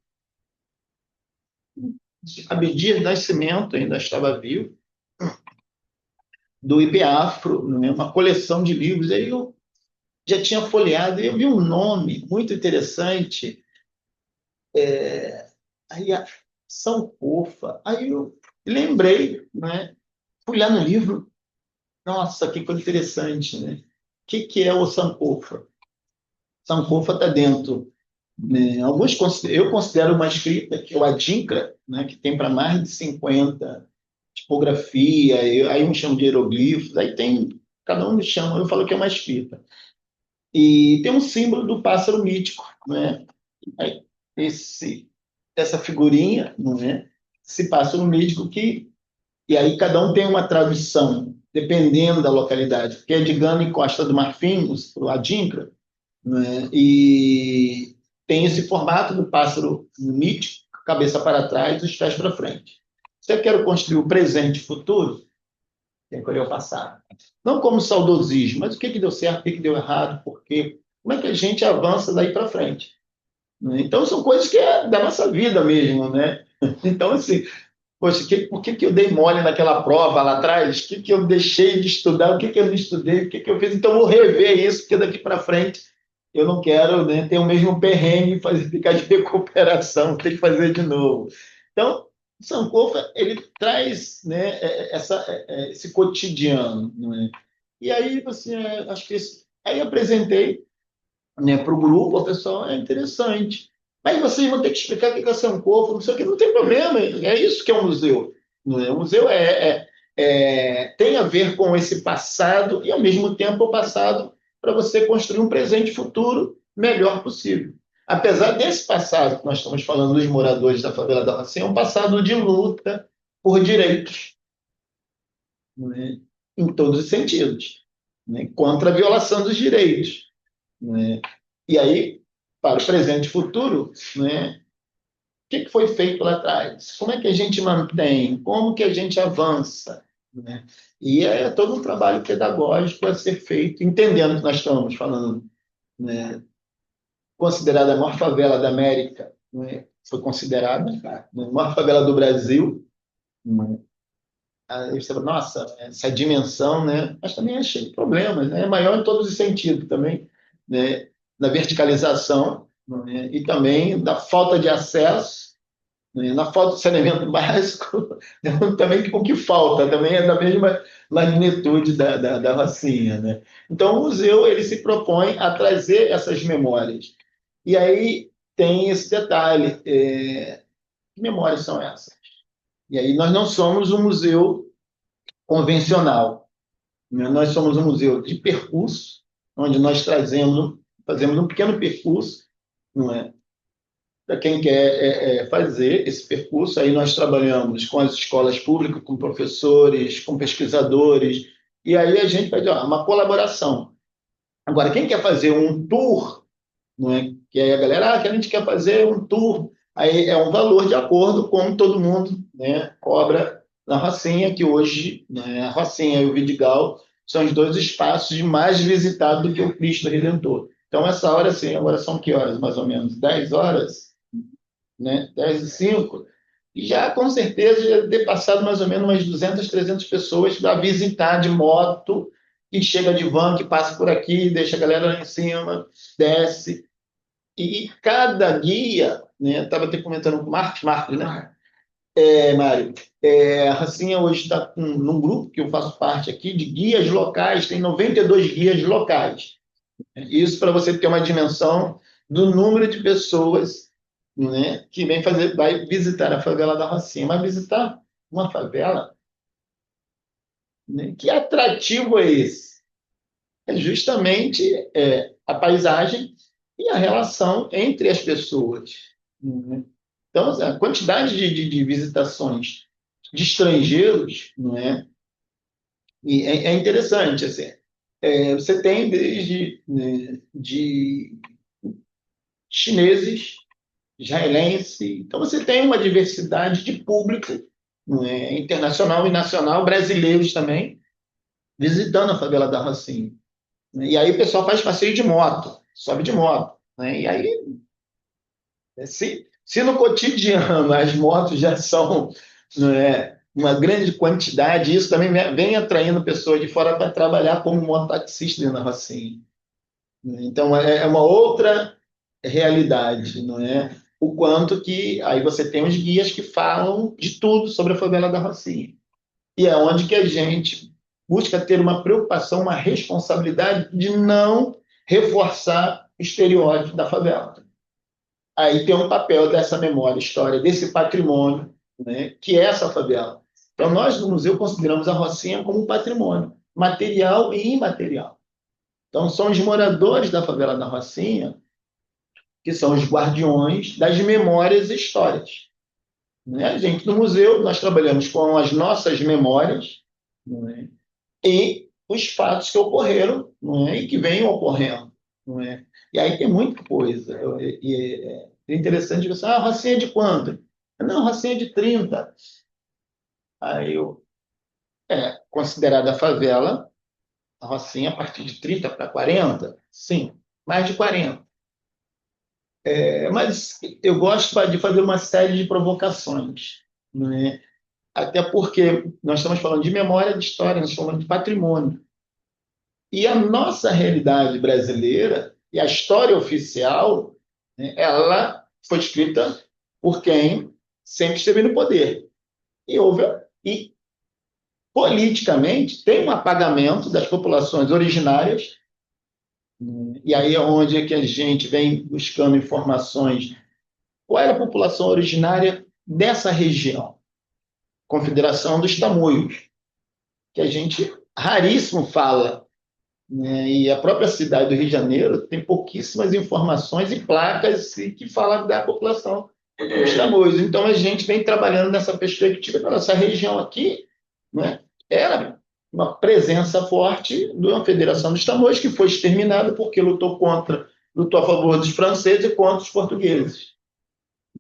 Speaker 2: Abdias Nascimento, ainda estava vivo, do IPAFRO, né? Uma coleção de livros. Aí eu já tinha folheado, e eu vi um nome muito interessante, aí a Sankofa. Aí eu lembrei, né? Fui lá no livro, nossa, que coisa interessante, né? O que é o Sankofa? Sankofa está dentro, né? Eu considero uma escrita que é o Adinkra, né? Que tem para mais de 50 tipografia, aí um chama de hieroglifos, aí tem, cada um me chama, eu falo que é uma escrita. E tem um símbolo do pássaro mítico, né? Aí, essa figurinha, não é? Esse pássaro mítico que, e aí cada um tem uma tradução, dependendo da localidade, porque é de Gana e Costa do Marfim, o Adinkra, né? E tem esse formato do pássaro mítico, cabeça para trás, os pés para frente. Se eu quero construir o presente e o futuro, tem que olhar o passado. Não como saudosismo, mas o que deu certo, o que deu errado, por quê? Como é que a gente avança daí para frente? Né? Então, são coisas que é da nossa vida mesmo, né? Então, assim, poxa, por que eu dei mole naquela prova lá atrás? O que eu deixei de estudar? O que eu não estudei? O que eu fiz? Então, eu vou rever isso, porque daqui para frente eu não quero, né, ter o mesmo perrengue e ficar de recuperação, ter que fazer de novo. Então, o Sankofa, ele traz, né, esse cotidiano. Né? E aí, você, acho que aí eu apresentei, né, para o grupo, o pessoal, é interessante. Mas vocês vão ter que explicar o que é Sankofa, não sei o que, não tem problema, é isso que é um museu. Não é? O museu tem a ver com esse passado e, ao mesmo tempo, o passado para você construir um presente futuro melhor possível. Apesar desse passado que nós estamos falando dos moradores da favela da Rocinha, é um passado de luta por direitos, né? Em todos os sentidos, né? Contra a violação dos direitos. Né? E aí, para o presente e futuro, né? que foi feito lá atrás? Como é que a gente mantém? Como que a gente avança? Né? E é todo um trabalho pedagógico a ser feito, entendendo que nós estamos falando, né, considerada a maior favela da América, né, foi considerada, né, a maior favela do Brasil. Né? Aí você fala, nossa, essa dimensão, né? Mas também é cheio de problemas, né? É maior em todos os sentidos também, né? Da verticalização, né? E também da falta de acesso, né? Na falta de saneamento básico, né? Também o que falta também é da mesma magnitude da Rocinha, né? Então, o museu ele se propõe a trazer essas memórias. E aí tem esse detalhe, que memórias são essas? E aí nós não somos um museu convencional, né? Nós somos um museu de percurso, onde nós fazemos um pequeno percurso, não é? Para quem quer fazer esse percurso, aí nós trabalhamos com as escolas públicas, com professores, com pesquisadores, e aí a gente faz uma colaboração. Agora, quem quer fazer um tour, não é? Que aí a galera, que a gente quer fazer um tour, aí é um valor de acordo com todo mundo, né, cobra na Rocinha, que hoje, né, a Rocinha e o Vidigal são os dois espaços mais visitados do que o Cristo Redentor. Então, essa hora, sim, agora são que horas, mais ou menos? 10 horas, né? 10h05, e já, com certeza, já deve ter passado mais ou menos umas 200, 300 pessoas para visitar de moto, que chega de van, que passa por aqui, deixa a galera lá em cima, desce, e cada guia, né, estava até comentando com o Marcos, né? Mário, a Racinha hoje está num grupo que eu faço parte aqui de guias locais, tem 92 guias locais. Isso para você ter uma dimensão do número de pessoas, né, que vai visitar a favela da Rocinha. Vai visitar uma favela, né, que atrativo é esse? É justamente a paisagem e a relação entre as pessoas. Né? Então, assim, a quantidade de visitações de estrangeiros, não é? E é interessante, assim, você tem desde, né, de chineses, israelenses, então você tem uma diversidade de público, não é? Internacional e nacional, brasileiros também, visitando a favela da Rocinha. Né? E aí o pessoal faz passeio de moto, sobe de moto. Né? E aí, se no cotidiano as motos já são, não é, uma grande quantidade, isso também vem atraindo pessoas de fora para trabalhar como mototaxista dentro da Rocinha. Né? Então, é uma outra realidade, não é? O quanto que aí você tem os guias que falam de tudo sobre a favela da Rocinha. E é onde que a gente busca ter uma preocupação, uma responsabilidade de não reforçar o estereótipo da favela. Aí tem um papel dessa memória, história, desse patrimônio, né, que é essa favela. Então, nós no museu consideramos a Rocinha como um patrimônio, material e imaterial. Então, são os moradores da favela da Rocinha que são os guardiões das memórias e histórias. Né? A gente, no museu, nós trabalhamos com as nossas memórias, não é? E os fatos que ocorreram, não é? E que vêm ocorrendo. Não é? E aí tem muita coisa. É interessante você, a Rocinha é de quanto? Não, a Rocinha é de 30. Aí considerada a favela, a Rocinha a partir de 30 para 40? Sim, mais de 40. Mas eu gosto de fazer uma série de provocações, né? Até porque nós estamos falando de memória, de história, nós estamos falando de patrimônio. E a nossa realidade brasileira e a história oficial, né, ela foi escrita por quem sempre esteve no poder. E e politicamente tem um apagamento das populações originárias, né? E aí é onde é que a gente vem buscando informações. Qual era a população originária dessa região? Confederação dos Tamoios, que a gente raríssimo fala, né? E a própria cidade do Rio de Janeiro tem pouquíssimas informações e placas que falam da população dos Tamoios. Então a gente vem trabalhando nessa perspectiva da nossa região aqui, né? Era uma presença forte da Federação dos Tamoios, que foi exterminada porque lutou a favor dos franceses e contra os portugueses.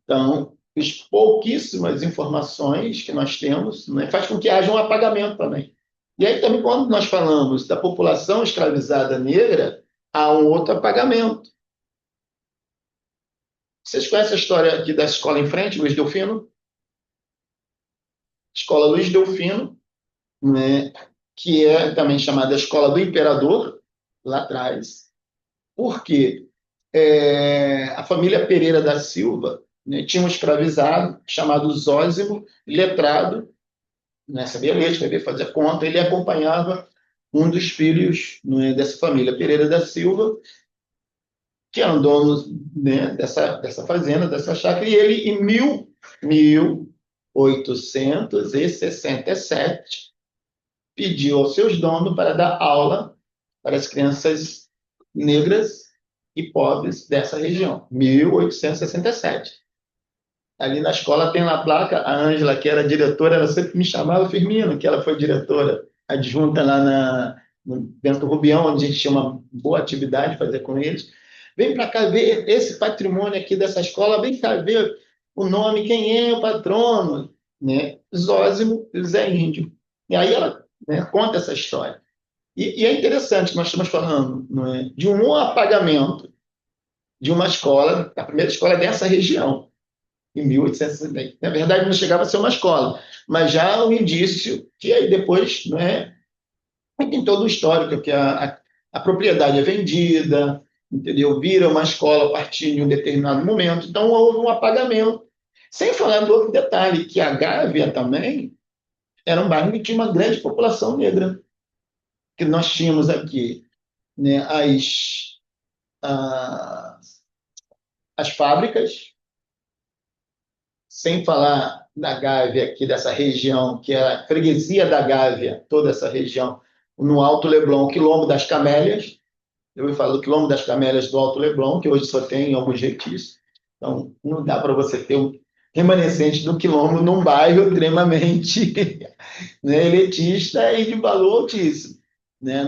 Speaker 2: Então, as pouquíssimas informações que nós temos, né, faz com que haja um apagamento também. E aí também, quando nós falamos da população escravizada negra, há um outro apagamento. Vocês conhecem a história aqui da escola em frente, Luiz Delfino? Escola Luiz Delfino, né, que é também chamada Escola do Imperador, lá atrás. Por quê? A família Pereira da Silva, né, tinha um escravizado chamado Zósimo, letrado, né, sabia ler, escrever, fazer conta, ele acompanhava um dos filhos, né, dessa família Pereira da Silva, que eram donos, né, dessa fazenda, dessa chácara, e ele, em 1867, pediu aos seus donos para dar aula para as crianças negras e pobres dessa região, 1867. Ali na escola tem lá a placa, a Ângela, que era diretora, ela sempre me chamava Firmino, que ela foi diretora adjunta lá no Bento Rubião, onde a gente tinha uma boa atividade fazer com eles. Vem para cá ver esse patrimônio aqui dessa escola, vem cá ver o nome, quem é o patrono, né? Zósimo Zé Índio. E aí ela, né, conta essa história. E é interessante que nós estamos falando, não é, de um apagamento de uma escola, a primeira escola dessa região, em 1860. Na verdade, não chegava a ser uma escola, mas já um indício que aí depois, não é, tem todo o histórico, que a propriedade é vendida, entendeu? Vira uma escola a partir de um determinado momento. Então, houve um apagamento. Sem falar do outro detalhe, que a Gávea também era um bairro que tinha uma grande população negra, que nós tínhamos aqui, né, as fábricas, sem falar da Gávea, aqui dessa região, que é a freguesia da Gávea, toda essa região, no Alto Leblon, o Quilombo das Camélias. Eu ia falar do Quilombo das Camélias do Alto Leblon, que hoje só tem alguns requisitos. Então, não dá para você ter um remanescente do Quilombo num bairro extremamente né, elitista e de valor altíssimo. Né?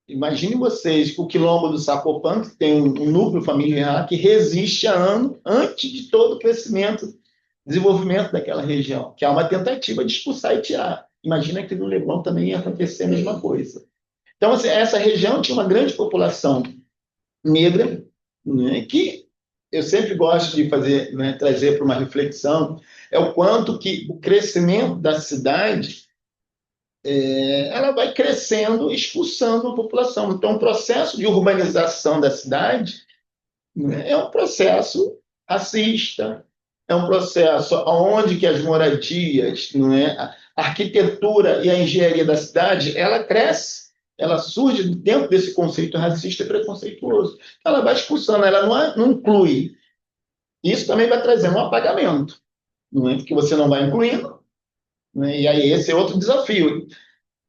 Speaker 2: Imagine vocês o Quilombo do Sapopã, que tem um núcleo familiar que resiste há anos antes de todo o crescimento, desenvolvimento daquela região, que há uma tentativa de expulsar e tirar. Imagina que no Leblon também ia acontecer a mesma coisa. Então, assim, essa região tinha uma grande população negra, né, que eu sempre gosto de fazer, né, trazer para uma reflexão, é o quanto que o crescimento da cidade ela vai crescendo, expulsando a população. Então, o processo de urbanização da cidade, né, é um processo racista, é um processo onde que as moradias, não é, a arquitetura e a engenharia da cidade, ela cresce, ela surge dentro desse conceito racista e preconceituoso. Ela vai expulsando, ela não inclui. Isso também vai trazer um apagamento, não é? Porque você não vai incluindo, né? E aí esse é outro desafio,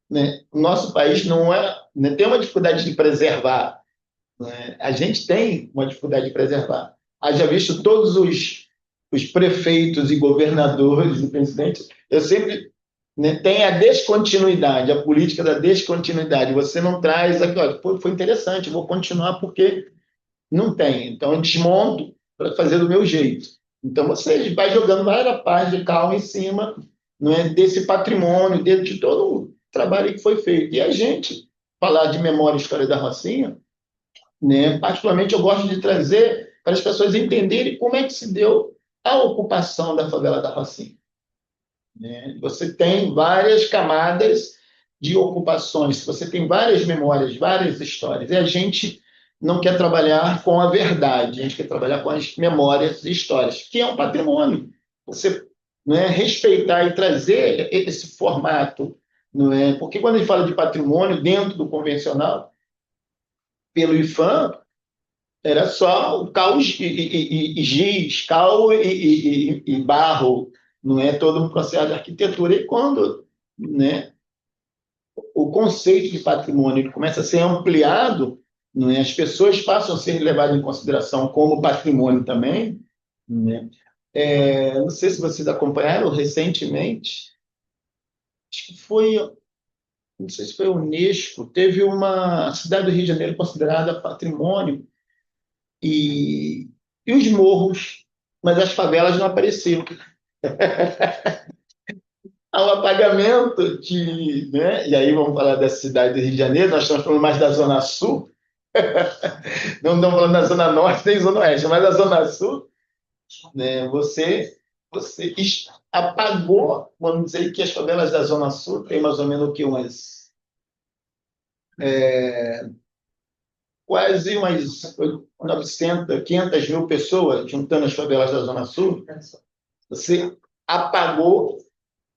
Speaker 2: né? O nosso país não é, né, tem uma dificuldade de preservar, né? A gente tem uma dificuldade de preservar. Haja visto todos os prefeitos e governadores e presidentes, eu sempre, né, tem a descontinuidade, a política da descontinuidade. Você não traz aqui, olha, foi interessante, vou continuar porque não tem. Então, eu desmonto para fazer do meu jeito. Então, você vai jogando várias partes de cal em cima, não é, desse patrimônio, dentro de todo o trabalho que foi feito. E a gente, falar de memória e história da Rocinha, né, particularmente eu gosto de trazer para as pessoas entenderem como é que se deu a ocupação da favela da Rocinha. Né? Você tem várias camadas de ocupações, você tem várias memórias, várias histórias, e a gente não quer trabalhar com a verdade, a gente quer trabalhar com as memórias e histórias, que é um patrimônio. Você, né, respeitar e trazer esse formato, não é? Porque quando a gente fala de patrimônio dentro do convencional, pelo IFAM, era só o cal e giz, cal e barro, não é todo um processo de arquitetura. E quando, né, o conceito de patrimônio ele começa a ser ampliado, não é, as pessoas passam a ser levadas em consideração como patrimônio também, né? Não sei se vocês acompanharam recentemente, acho que foi, não sei se foi a Unesco, teve uma cidade do Rio de Janeiro considerada patrimônio, e os morros. mas as favelas não apareciam. Há um apagamento de, né? E aí vamos falar da cidade do Rio de Janeiro, nós estamos falando mais da Zona Sul, não estamos falando da Zona Norte nem Zona Oeste, mas da Zona Sul, né? Você apagou, vamos dizer que as favelas da Zona Sul tem mais ou menos o que, quase umas 900, 500 mil pessoas, juntando as favelas da Zona Sul, você apagou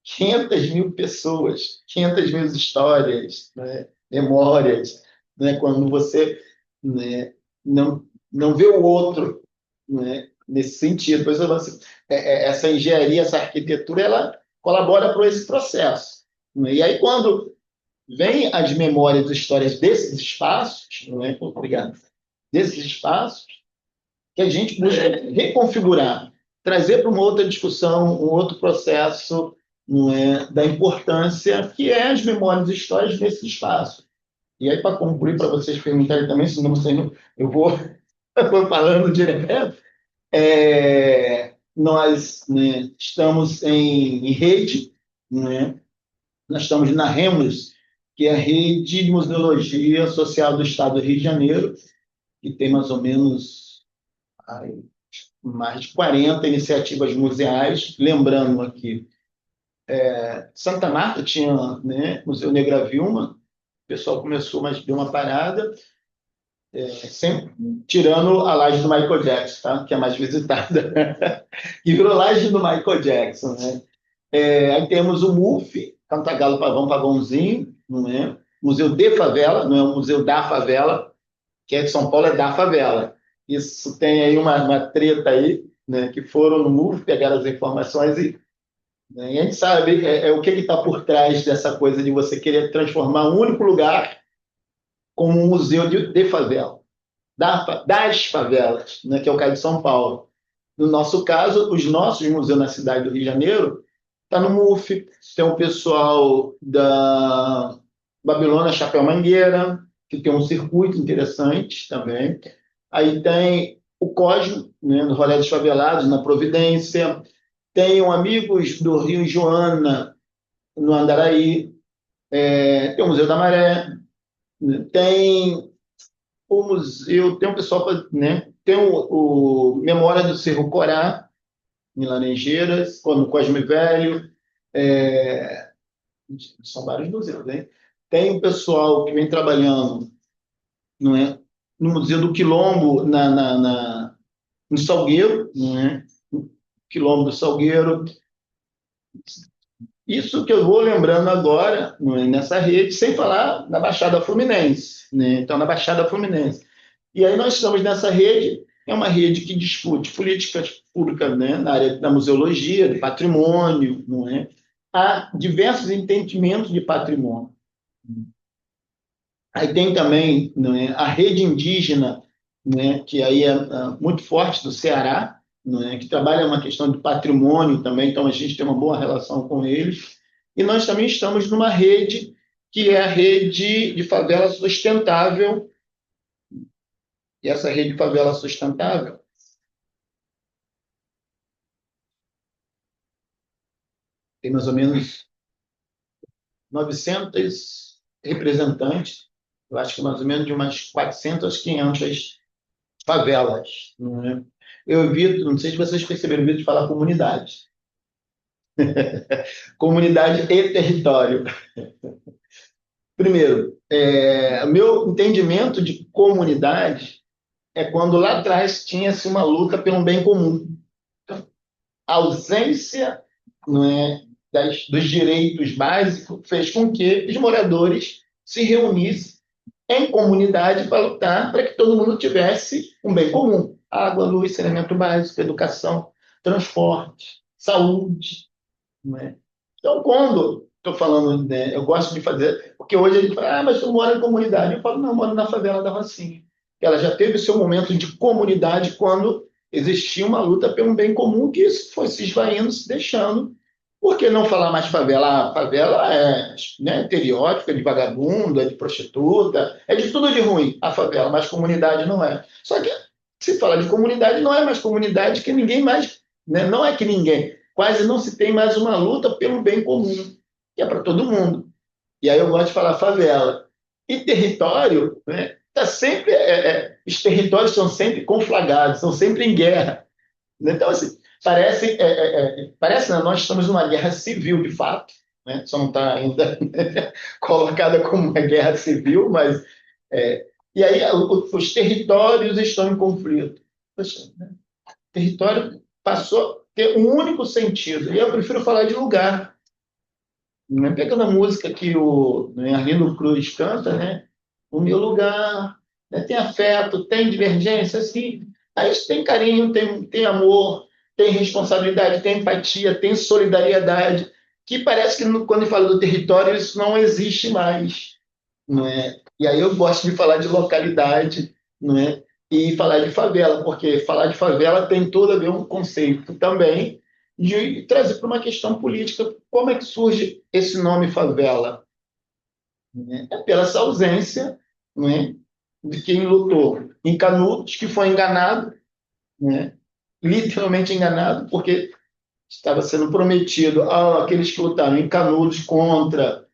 Speaker 2: 500 mil pessoas, 500 mil histórias, né? Memórias, né? Quando você, né, não vê o outro, né, nesse sentido. Por isso, essa engenharia, essa arquitetura, ela colabora para esse processo. Né? E aí, quando vem as memórias e histórias desses espaços, não é? Obrigado, desses espaços, que a gente busca reconfigurar, trazer para uma outra discussão, um outro processo, não é, da importância que é as memórias e histórias nesse espaço. E aí, para concluir, para vocês perguntarem também, senão vocês não, eu vou, eu vou falando direto, nós, né, estamos em rede, né, nós estamos na REMUS, que é a Rede de Museologia Social do Estado do Rio de Janeiro, que tem mais ou menos mais de 40 iniciativas museais. Lembrando aqui, Santa Marta tinha, né, Museu Negra Vilma, o pessoal começou, mas deu uma parada, sempre tirando a laje do Michael Jackson, tá? Que é mais visitada, e virou laje do Michael Jackson. Né? Aí temos o MUF, Cantagalo Pavão Pavãozinho, não é? Museu de Favela, não é o Museu da Favela, que é de São Paulo, é da favela. Isso tem aí uma treta aí, né, que foram no MUF, pegaram as informações né, e a gente sabe o que está por trás dessa coisa de você querer transformar um único lugar como um museu de favela, das favelas, né, que é o caso de São Paulo. No nosso caso, os nossos museus na cidade do Rio de Janeiro está no MUF, tem o pessoal da Babilônia Chapéu Mangueira, que tem um circuito interessante também. Aí tem o Cosmo, né, no Rolê dos Favelados, na Providência. Tem um Amigos do Rio Joana, no Andaraí. Tem o Museu da Maré. Né, tem o museu, tem o pessoal, né, tem o Memória do Cerro Corá, em Laranjeiras, no Cosme Velho. É, são vários museus, né? Tem o pessoal que vem trabalhando, não é, no Museu do Quilombo, no Salgueiro, não é? Quilombo do Salgueiro. Isso que eu vou lembrando agora, não é, nessa rede, sem falar na Baixada Fluminense. Né? Então, na Baixada Fluminense. E aí nós estamos nessa rede, é uma rede que discute políticas públicas, né, na área da museologia, de patrimônio, não é? Há diversos entendimentos de patrimônio. Aí tem também, né, a rede indígena, né, que aí é muito forte do Ceará, né, que trabalha uma questão de patrimônio também, então a gente tem uma boa relação com eles. E nós também estamos numa rede que é a rede de favela sustentável. E essa rede de favela sustentável tem mais ou menos 900 representantes, eu acho que mais ou menos de umas 400, 500 favelas. Não é? Eu evito, não sei se vocês perceberam, eu evito de falar comunidade. Comunidade e território. Primeiro, meu entendimento de comunidade é quando lá atrás tinha-se uma luta pelo bem comum. Então, a ausência, não é, dos direitos básicos fez com que os moradores se reunissem em comunidade para lutar para que todo mundo tivesse um bem comum: água, luz, saneamento básico, educação, transporte, saúde. Não é? Então, quando estou falando, né, eu gosto de fazer, porque hoje a gente fala, mas tu mora em comunidade. Eu falo, não, eu moro na favela da Rocinha. Ela já teve o seu momento de comunidade quando existia uma luta pelo bem comum que isso foi se esvaindo, se deixando. Por que não falar mais favela? A favela é, né, estereótipo, é de vagabundo, é de prostituta, é de tudo de ruim, a favela, mas comunidade não é. Só que Se fala de comunidade, não é mais comunidade, que ninguém mais, né? Não é que ninguém, quase não se tem mais uma luta pelo bem comum, que é para todo mundo. E aí eu gosto de falar favela. E território, né? Tá sempre, os territórios são sempre conflagrados, são sempre em guerra. Então, assim, parece, né, nós estamos numa guerra civil, de fato, né? Só não está ainda colocada como uma guerra civil, mas... e aí os territórios estão em conflito. Poxa, né? O território passou a ter um único sentido. E eu prefiro falar de lugar. Né? Pegando a música que o, né, Arlindo Cruz canta, né? O meu lugar, né? Tem afeto, tem divergência, assim. Aí tem carinho, tem amor, tem responsabilidade, tem empatia, tem solidariedade, que parece que quando ele fala do território isso não existe mais, não é? E aí eu gosto de falar de localidade, não é? E falar de favela, porque falar de favela tem todo a ver um conceito também de trazer para uma questão política. Como é que surge esse nome favela? Né? É pela essa ausência, né, de quem lutou em Canudos, que foi enganado, né, literalmente enganado, porque estava sendo prometido àqueles que lutaram em Canudos contra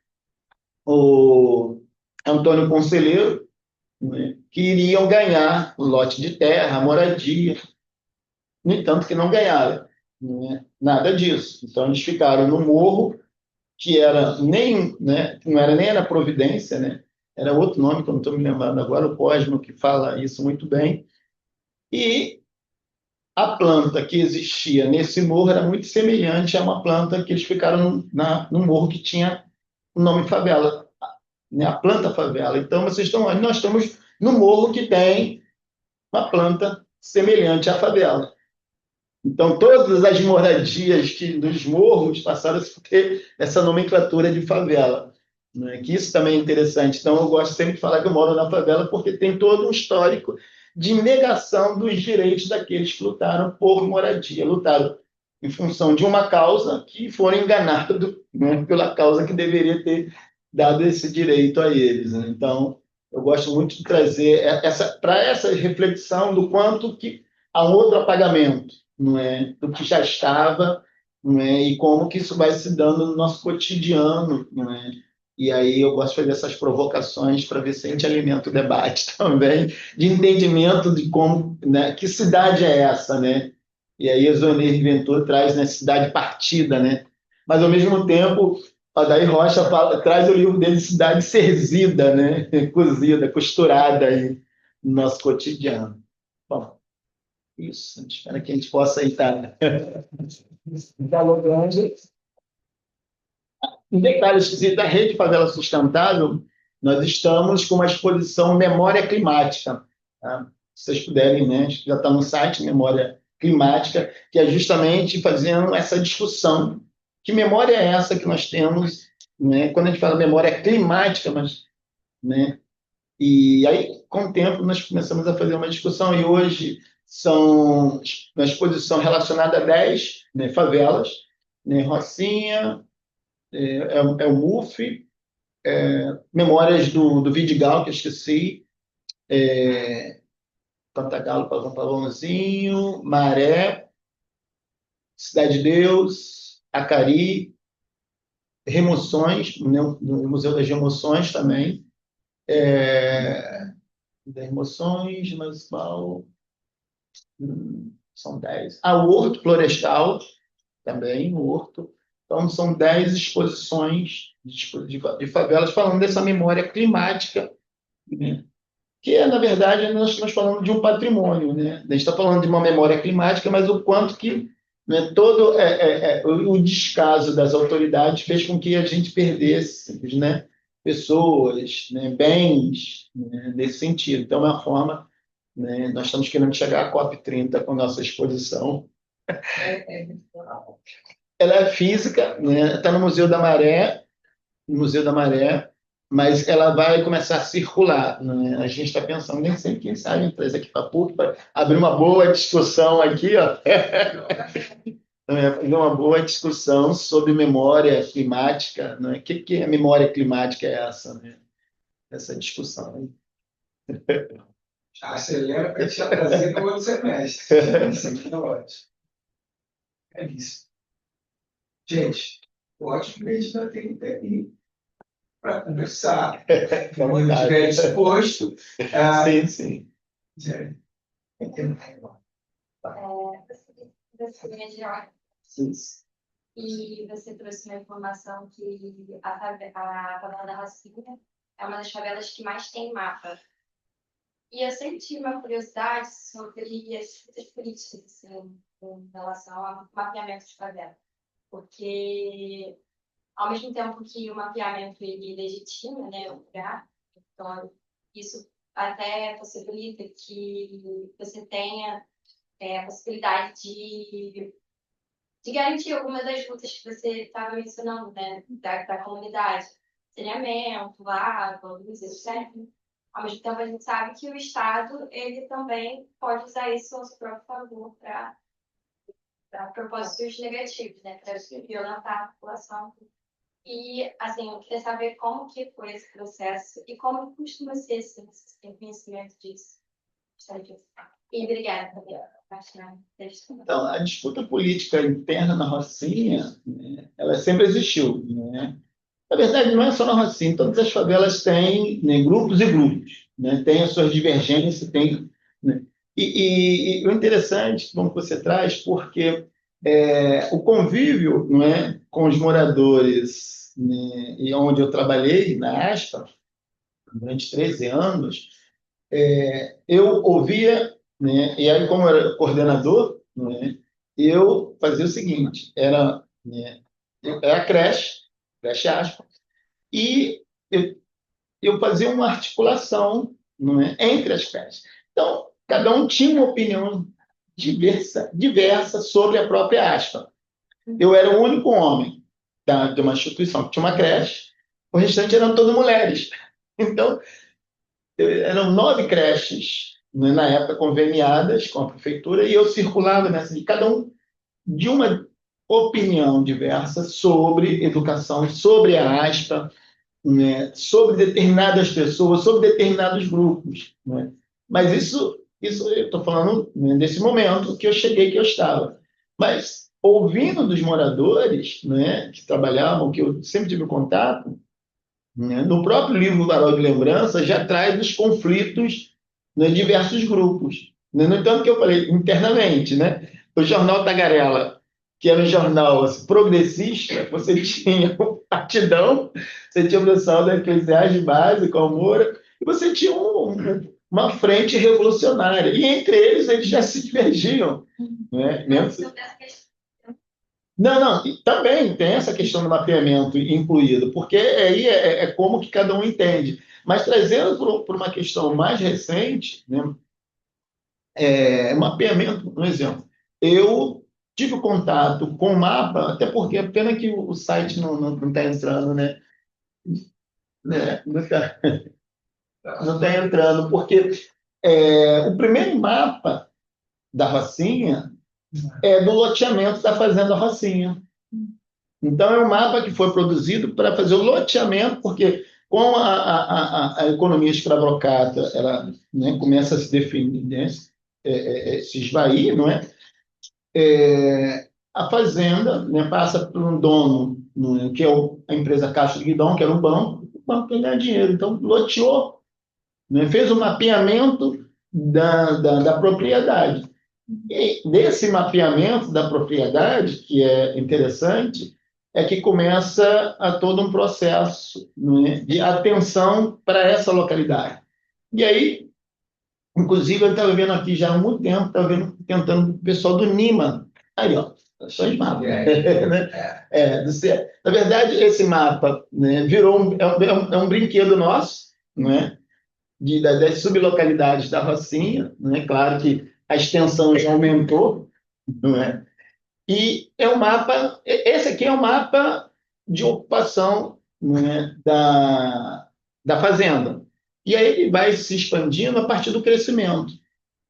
Speaker 2: o Antônio Conselheiro, né, que iriam ganhar o lote de terra, a moradia, no entanto que não ganharam, né, nada disso. Então eles ficaram no morro, que era nem, né, não era nem na Providência, né, era outro nome que eu não estou me lembrando agora, o Cosmo, que fala isso muito bem, e a planta que existia nesse morro era muito semelhante a uma planta que eles ficaram no morro que tinha o nome favela, né, a planta favela. Então, vocês estão, nós estamos no morro que tem uma planta semelhante à favela. Então, todas as moradias dos morros passaram a ter essa nomenclatura de favela. Né? Que isso também é interessante. Então, eu gosto sempre de falar que eu moro na favela porque tem todo um histórico de negação dos direitos daqueles que lutaram por moradia, lutaram em função de uma causa que foram enganados, né, pela causa que deveria ter dado esse direito a eles. Né? Então, eu gosto muito de trazer para essa reflexão do quanto que há um outro apagamento, não é, do que já estava, não é, e como que isso vai se dando no nosso cotidiano, não é? E aí eu gosto de fazer essas provocações para ver se a gente alimenta o debate também, de entendimento de como, né, que cidade é essa, né? E aí a Zoneir Ventura traz, né, cidade partida, né? Mas ao mesmo tempo, a Daí Rocha traz o livro dele Cidade Serzida, né? Cozida, costurada aí no nosso cotidiano. Bom, isso, espero que a gente possa aí estar dialogando. Um detalhe esquisito, da Rede Favela Sustentável, nós estamos com uma exposição Memória Climática. Tá? Se vocês puderem, né, já está no site Memória Climática, que é justamente fazendo essa discussão. Que memória é essa que nós temos, né, quando a gente fala memória climática, mas, né, e aí, com o tempo, nós começamos a fazer uma discussão, e hoje são uma exposição relacionada a 10, né, favelas, né, Rocinha, o MUF, Memórias do Vidigal, que eu esqueci, Cantagalo, Pavãozinho, Maré, Cidade de Deus, Acari, Remoções, no Museu das Remoções também, das Remoções, mas qual? São 10. O Horto Florestal, também, o Horto. Então, são 10 exposições de favelas falando dessa memória climática, né? Que é, na verdade, nós estamos falando de um patrimônio, né? A gente está falando de uma memória climática, mas o quanto que, né, todo o descaso das autoridades fez com que a gente perdesse, né, pessoas, né, bens, né, nesse sentido. Então, é uma forma, né, nós estamos querendo chegar à COP30 com a nossa exposição. Ela é física, né? Está no Museu da Maré, no Museu da Maré, mas ela vai começar a circular, né? A gente está pensando, nem sei quem sabe, trazer aqui para a PUC, para abrir uma boa discussão aqui, ó. Fazer uma boa discussão sobre memória climática, né? O que é memória climática é essa, né? Essa discussão aí.
Speaker 1: Acelera para te trazer no outro semestre. Isso aqui é ótimo. É isso. Gente, ótimo que a gente ainda tem um tempinho para conversar. Se
Speaker 2: Vamos
Speaker 1: não
Speaker 2: lá.
Speaker 1: estiver disposto,
Speaker 2: Sim, sim.
Speaker 3: Você é geógrafo
Speaker 2: Sim.
Speaker 3: e você trouxe uma informação que a favela da Rocinha é uma das favelas que mais tem mapa. E eu sempre tive uma curiosidade sobre as políticas assim, em relação ao mapeamento de favela. Porque, ao mesmo tempo que o mapeamento ele legitima, né, o lugar, então, isso até possibilita que você tenha a possibilidade de garantir algumas das lutas que você estava mencionando, né, da comunidade. Saneamento, água, luz, etc. Ao mesmo tempo, a gente sabe que o Estado ele também pode usar isso ao seu próprio favor para propósitos negativos, né, para violentar a população. E, assim, eu queria saber como que foi esse processo e como costuma ser esse conhecimento disso. E obrigada, Gabriela.
Speaker 2: Então, a disputa política interna na Rocinha, né, ela sempre existiu, né? Na verdade, não é só na Rocinha, todas as favelas têm, né, grupos e grupos, né? Tem as suas divergências, tem, né? E o interessante, como você traz, porque o convívio, não é, com os moradores, né, e onde eu trabalhei, na ASPA, durante 13 anos, eu ouvia, né, e aí como eu era coordenador, né, eu fazia o seguinte, né, era a creche aspa, e eu fazia uma articulação, não é, entre as creches. Então, cada um tinha uma opinião diversa sobre a própria aspa. Eu era o único homem de uma instituição que tinha uma creche, o restante eram todas mulheres. Então, eram 9 creches, né, na época conveniadas com a prefeitura, e eu circulava nessa, de cada um de uma opinião diversa sobre educação, sobre a aspa, né, sobre determinadas pessoas, sobre determinados grupos. Né? Mas isso eu estou falando, né, desse momento que eu cheguei, que eu estava. Mas ouvindo dos moradores, né, que trabalhavam, que eu sempre tive contato, né, no próprio livro Varal de Lembrança já traz os conflitos, né, diversos grupos. Né? No entanto, que eu falei internamente, né? O jornal Tagarela, que era um jornal assim, progressista, você tinha o Partidão, você tinha o pessoal da Eclesiastes Básica, o Moura, e você tinha uma frente revolucionária. E entre eles já se divergiam. Né? Mesmo, não, não, e também tem essa questão do mapeamento incluído, porque aí é como que cada um entende. Mas trazendo para uma questão mais recente, né, mapeamento, um exemplo. Eu tive contato com o mapa, até porque é pena que o site não está entrando, né? Não está não tá entrando, porque o primeiro mapa da Rocinha é do loteamento da Fazenda Rocinha. Então, é um mapa que foi produzido para fazer o loteamento, porque com a economia escravocrata, ela, né, começa a se definir, né, se esvair, não é? A fazenda, né, passa por um dono, né, que é a empresa Caixa de Guidão, que era um banco, o banco tem que ganhar dinheiro. Então, loteou, né, fez o mapeamento da propriedade. E desse mapeamento da propriedade, que é interessante, é que começa a todo um processo, né, de atenção para essa localidade. E aí, inclusive, eu estava vendo aqui já há muito tempo, estava vendo, tentando o pessoal do NIMA. Aí, ó, só os mapas. Né? Na verdade, esse mapa, né, virou um brinquedo nosso, né, das sublocalidades da Rocinha. Né? Claro que a extensão já aumentou, não é? E é um mapa, esse aqui é um mapa de ocupação, né, da fazenda. E aí ele vai se expandindo a partir do crescimento.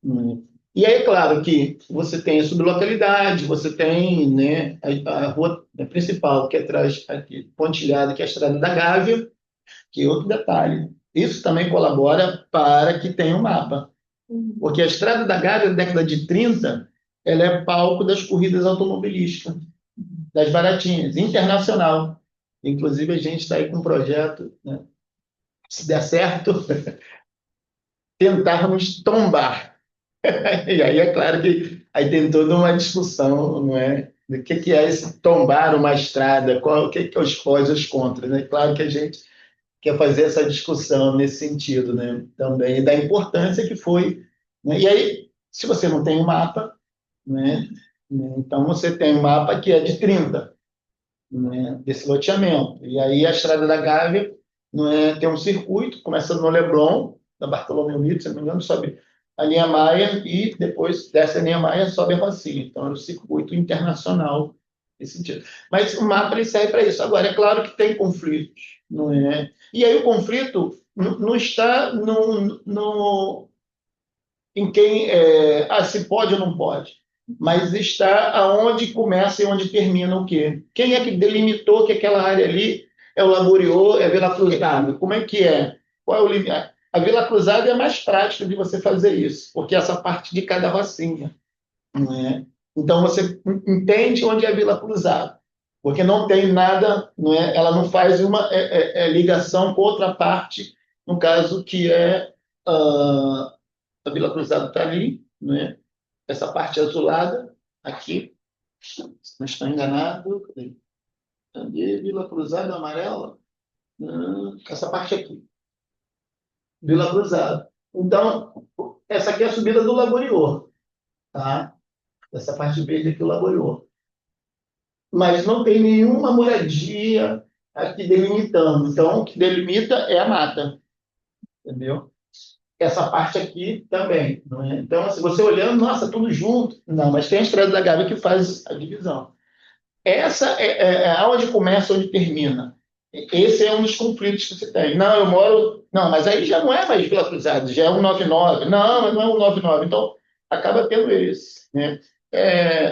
Speaker 2: Né? E aí, é claro que você tem a sublocalidade, você tem, né, a rua principal, que é atrás, aqui, pontilhada, que é a Estrada da Gávea, que é outro detalhe. Isso também colabora para que tenha um mapa. Porque a Estrada da Gávea, na década de 30, ela é palco das corridas automobilísticas, das baratinhas, internacional. Inclusive, a gente está aí com um projeto, né? Se der certo, tentarmos tombar. E aí é claro que aí tem toda uma discussão, não é? Do que é esse tombar uma estrada, qual, o que é os pós e os contras, né? Claro que a gente quer fazer essa discussão nesse sentido, né? Também da importância que foi, né? E aí, se você não tem um mapa, né? Então você tem um mapa que é de 30, né? Desse loteamento. E aí a Estrada da Gávea, não é, tem um circuito, começando no Leblon, da Bartolomeu Mito, se não me engano, sobe a linha Maia e depois desce a linha Maia, sobe a Rocinha. Então é um circuito internacional nesse sentido. Mas o mapa ele serve para isso. Agora, é claro que tem conflitos, não é? E aí o conflito não está em quem se pode ou não pode, mas está aonde começa e onde termina o quê? Quem é que delimitou que aquela área ali é o Laboriô, é a Vila Cruzada? Como é que é? Qual é o limite? A Vila Cruzada é mais prática de você fazer isso, porque essa parte de cada rocinha, não é? Então você entende onde é a Vila Cruzada, porque não tem nada, não é? Ela não faz uma ligação com outra parte, no caso que é a Vila Cruzada está ali, né? Essa parte azulada aqui, se não estou enganado, cadê? Vila Cruzada amarela? Essa parte aqui, Vila Cruzada. Então, essa aqui é a subida do Laboriô, tá? Essa parte verde aqui, o Laboriô. Mas não tem nenhuma moradia aqui delimitando. Então, o que delimita é a mata, entendeu? Essa parte aqui também, não é? Então, assim, você olhando, nossa, tudo junto. Não, mas tem a Estrada da Gávea que faz a divisão. Essa é aonde começa, onde termina. Esse é um dos conflitos que você tem. Não, eu moro. Não, mas aí já não é mais Vila Cruzada, já é 199. Não, mas não é 199. Então, acaba tendo esse, né?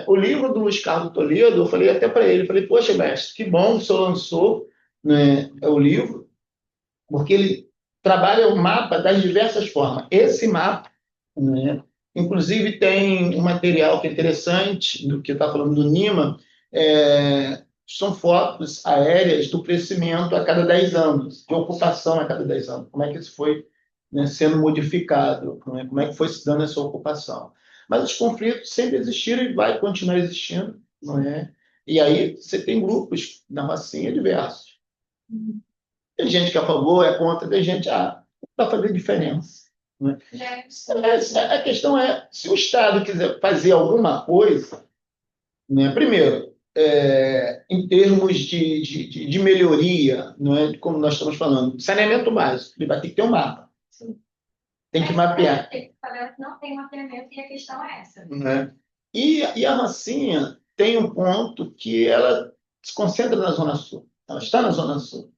Speaker 2: O livro do Luiz Carlos Toledo, eu falei até para ele, falei, poxa, mestre, que bom que o senhor lançou, né, o livro, porque ele trabalha o mapa das diversas formas. Esse mapa, né, inclusive tem um material que é interessante, do que está falando do Nima, são fotos aéreas do crescimento a cada 10 anos, de ocupação a cada 10 anos. Como é que isso foi, né, sendo modificado, né, como é que foi se dando essa ocupação. Mas os conflitos sempre existiram e vai continuar existindo, não é? E aí você tem grupos na Rocinha diversos. Tem gente que é a favor, é contra, tem gente, vai fazer diferença. Né? A questão é, se o Estado quiser fazer alguma coisa, né, primeiro, em termos de melhoria, não é, como nós estamos falando, saneamento básico, ele vai ter que ter um mapa.
Speaker 3: Sim.
Speaker 2: Tem que mapear.
Speaker 3: Não tem mapeamento e a questão é essa.
Speaker 2: Né? E a Rocinha tem um ponto que ela se concentra na Zona Sul. Ela está na Zona Sul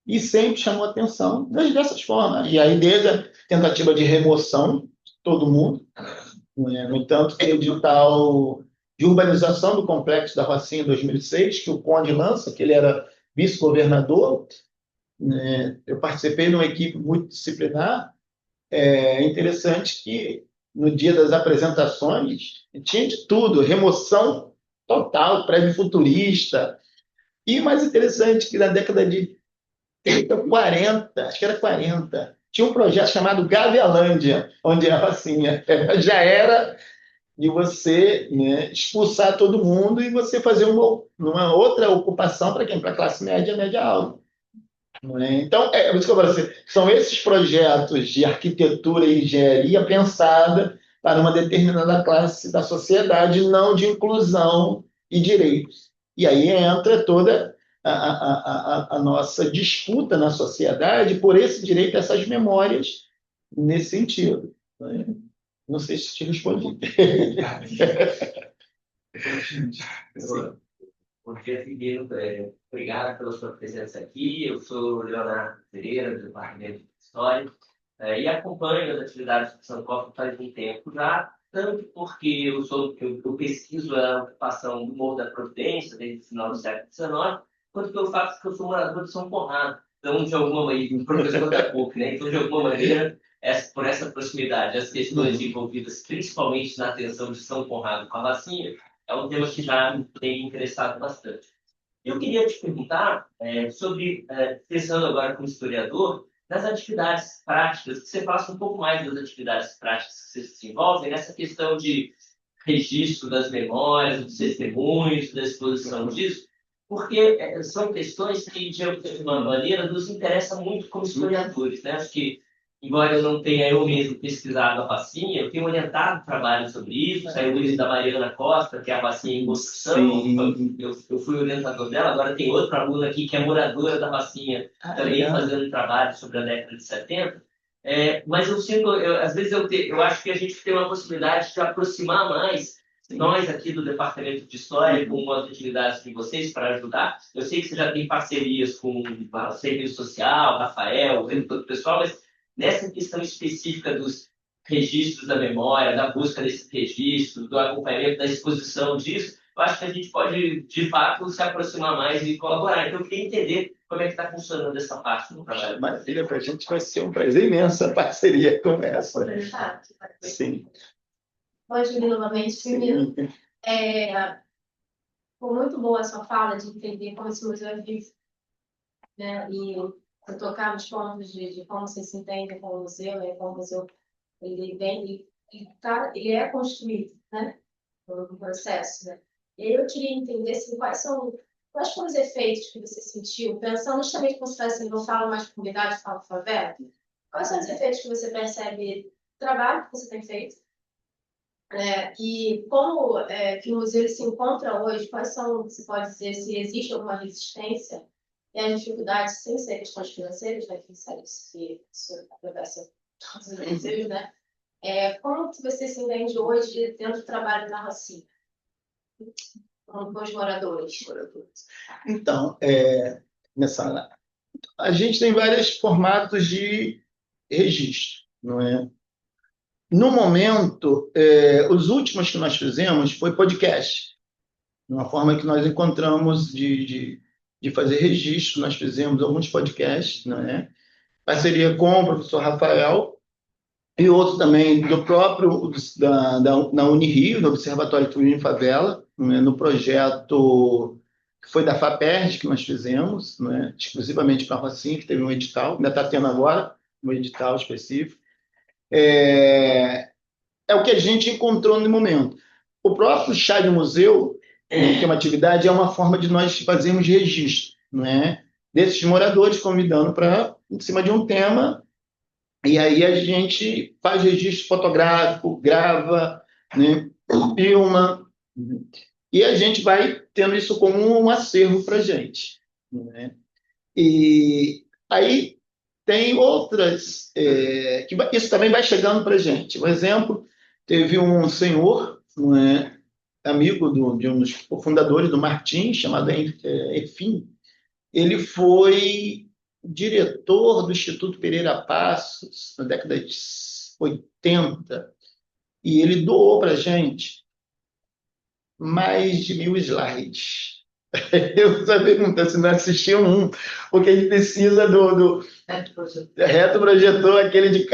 Speaker 2: e sempre chamou atenção das diversas formas. E aí, desde a tentativa de remoção de todo mundo, né? No entanto, tem o edital de urbanização do complexo da Rocinha em 2006, que o Conde lança, que ele era vice-governador, né? Eu participei de uma equipe multidisciplinar. É interessante que no dia das apresentações tinha de tudo, remoção total, prédio futurista. E mais interessante que na década de 40, acho que era 40, tinha um projeto chamado Gavialândia, onde era assim, já era de você, né, expulsar todo mundo e você fazer uma outra ocupação para quem? Para a classe média, média alta. Não é? Então, por isso que eu falo assim, são esses projetos de arquitetura e engenharia pensada para uma determinada classe da sociedade, não de inclusão e direitos. E aí entra toda a nossa disputa na sociedade por esse direito a essas memórias nesse sentido. Não é? Não sei se te respondi.
Speaker 4: Dia Figueiredo, obrigado pela sua presença aqui. Eu sou Leonardo Pereira, do Departamento de História, e acompanho as atividades do Sankofa faz um tempo já, tanto porque eu pesquiso a ocupação do Morro da Providência desde o final do século XIX, quanto pelo fato que eu sou morador de São Conrado, então, de alguma maneira, professor da PUC, né? Então, de alguma maneira, por essa proximidade, as questões envolvidas principalmente na atenção de São Conrado com a vacina, é um tema que já me tem interessado bastante. Eu queria te perguntar sobre, pensando agora como historiador, das atividades práticas, que você faça um pouco mais das atividades práticas que você se desenvolvem nessa questão de registro das memórias, dos testemunhos, da exposição disso, porque são questões que, de alguma maneira, nos interessam muito como historiadores, né? Acho que, embora eu não tenha eu mesmo pesquisado a vacina, eu tenho orientado trabalho sobre isso, saiu o livro da Mariana Costa, que é a vacina em construção, eu fui orientador dela, agora tem outra aluna aqui que é moradora da vacina, também fazendo trabalho sobre a década de 70. Mas eu sinto, às vezes eu acho que a gente tem uma possibilidade de aproximar mais nós aqui do Departamento de História com as atividades de vocês para ajudar. Eu sei que você já tem parcerias com o Serviço Social, Rafael, todo o pessoal, mas nessa questão específica dos registros da memória, da busca desses registros, do acompanhamento, da exposição disso, eu acho que a gente pode, de fato, se aproximar mais e colaborar. Então, eu queria entender como é que está funcionando essa parte do trabalho.
Speaker 2: Maravilha, para a gente vai ser um prazer imenso a parceria com essa. Sim.
Speaker 3: Oi, Júlia, novamente. Primeiro, foi muito boa a sua fala de entender como esse museu é vivo, né? E tocar nos pontos de como você se entende com o museu, né? Como o museu ele vem ele é construído, né? No processo, né? E aí eu queria entender assim, quais foram os efeitos que você sentiu, pensando justamente como você faz assim, não falo mais de comunidade, falo favela. Quais são os efeitos que você percebe do trabalho que você tem feito? E como que o museu se encontra hoje, quais são, você pode dizer, se existe alguma resistência e as dificuldades, sem ser questões financeiras, né, que isso atravessa todos os museus, né? Como que você se entende hoje dentro do trabalho da Rocinha, com os moradores?
Speaker 2: Então, a gente tem vários formatos de registro, não é? No momento, os últimos que nós fizemos foi podcast, uma forma que nós encontramos de fazer registro. Nós fizemos alguns podcasts, não é? Parceria com o professor Rafael e outro também do próprio da Unirio, do Observatório Turismo em Favela, não é? No projeto que foi da FAPERJ que nós fizemos, não é? Exclusivamente para a Rocinha, que teve um edital, ainda está tendo agora um edital específico. É o que a gente encontrou no momento. O próprio chá de museu, que é uma atividade, é uma forma de nós fazermos registro, não é? Desses moradores convidando para, em cima de um tema, e aí a gente faz registro fotográfico, grava, né? Filma, e a gente vai tendo isso como um acervo para a gente, né? E aí tem outras, isso também vai chegando para a gente. Um exemplo, teve um senhor, não é, amigo de um dos fundadores do Martins, chamado Efim. Ele foi diretor do Instituto Pereira Passos na década de 80, e ele doou para a gente mais de 1.000 slides. Eu só pergunto se não assistiam um, porque a gente precisa do retroprojetor, aquele de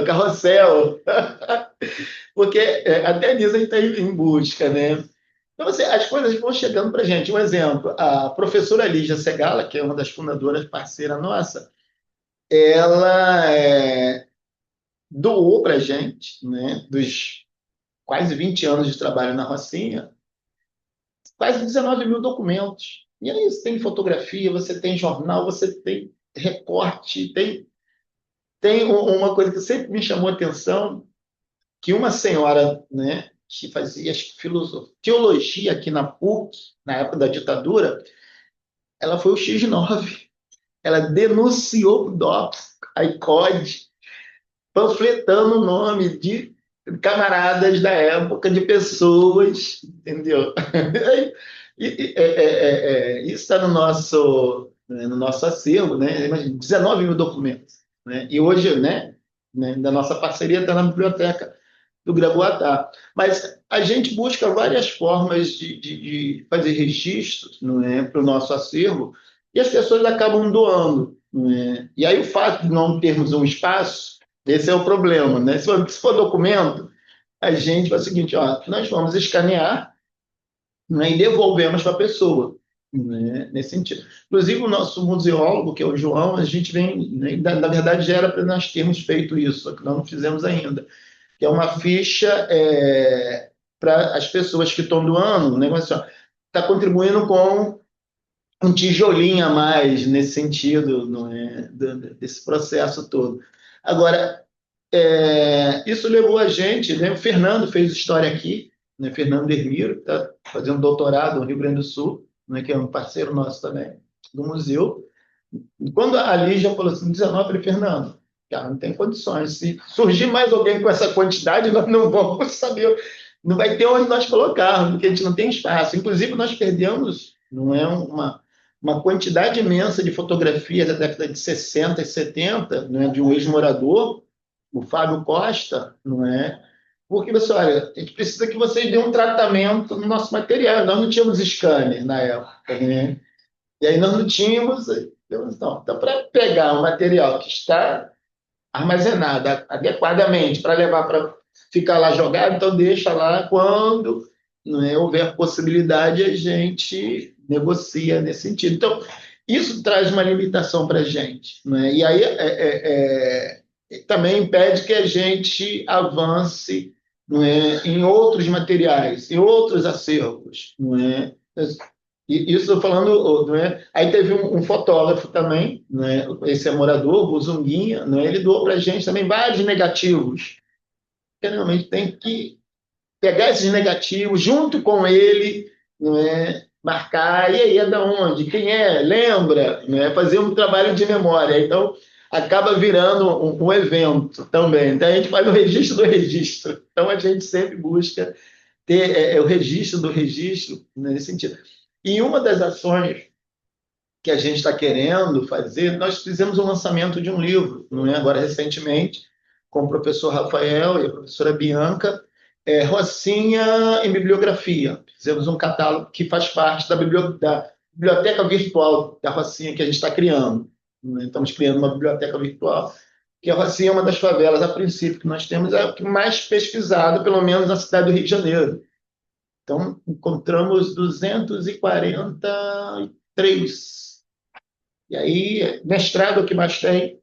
Speaker 2: carrossel. Porque até nisso a gente está em busca, né? Então, as coisas vão chegando para a gente. Um exemplo, a professora Lígia Segala, que é uma das fundadoras, parceira nossa, ela doou para a gente, né, dos quase 20 anos de trabalho na Rocinha, quase 19.000 documentos. E aí você tem fotografia, você tem jornal, você tem recorte, tem uma coisa que sempre me chamou a atenção, que uma senhora, né, que fazia teologia aqui na PUC, na época da ditadura, ela foi o X9. Ela denunciou o DOPS, a ICOD, panfletando o nome de camaradas da época, de pessoas, entendeu? Isso está no nosso acervo, né? 19.000 documentos, né? E hoje, né, da nossa parceria está na biblioteca do Graboatá. Mas a gente busca várias formas de fazer registros, não é, para o nosso acervo, e as pessoas acabam doando. né? E aí o fato de não termos um espaço, esse é o problema, né? Se for documento, a gente faz o seguinte, ó, nós vamos escanear, né, e devolvemos para a pessoa, né, nesse sentido. Inclusive, o nosso museólogo, que é o João, a gente vem, né, na verdade, já era para nós termos feito isso, só que nós não fizemos ainda, que é uma ficha para as pessoas que estão doando, né, está contribuindo com um tijolinho a mais nesse sentido, não é, desse processo todo. Agora, isso levou a gente, né? O Fernando fez história aqui, né? Fernando Hermiro, que está fazendo doutorado no Rio Grande do Sul, né? Que é um parceiro nosso também, do museu. E quando a Lígia falou assim, 19, eu falei, Fernando, cara, não tem condições. Se surgir mais alguém com essa quantidade, nós não vamos saber, não vai ter onde nós colocarmos, porque a gente não tem espaço. Inclusive, nós perdemos, não é uma quantidade imensa de fotografias da década de 60 e 70, né, de um ex-morador, o Fábio Costa, não é? Porque, pessoal, olha, a gente precisa que vocês dêem um tratamento no nosso material. Nós não tínhamos scanner na época, né? E aí nós não tínhamos. Então, para pegar um material que está armazenado adequadamente para levar para ficar lá jogado, então deixa lá quando, não é, houver possibilidade, a gente negocia nesse sentido. Então, isso traz uma limitação para a gente, não é? E aí também impede que a gente avance, não é, em outros materiais, em outros acervos, não é? Isso estou falando, não é? Aí teve um fotógrafo também, né? Esse é morador, o Zunguinha, né? Ele doou para a gente também vários negativos. Porque realmente tem que pegar esses negativos junto com ele, não é? Marcar, e aí é da onde? Quem é? Lembra? Não é? Fazer um trabalho de memória. Então, acaba virando um evento também. Então, a gente faz o registro do registro. Então, a gente sempre busca ter o registro do registro, né, nesse sentido. E uma das ações que a gente está querendo fazer, nós fizemos um lançamento de um livro, não é? Agora recentemente, com o professor Rafael e a professora Bianca, Rocinha em Bibliografia. Fizemos um catálogo que faz parte da biblioteca virtual da Rocinha que a gente está criando, né? Estamos criando uma biblioteca virtual, que a Rocinha é uma das favelas, a princípio, que nós temos, é o que mais pesquisado, pelo menos na cidade do Rio de Janeiro. Então, encontramos 243. E aí, mestrado, o que mais tem?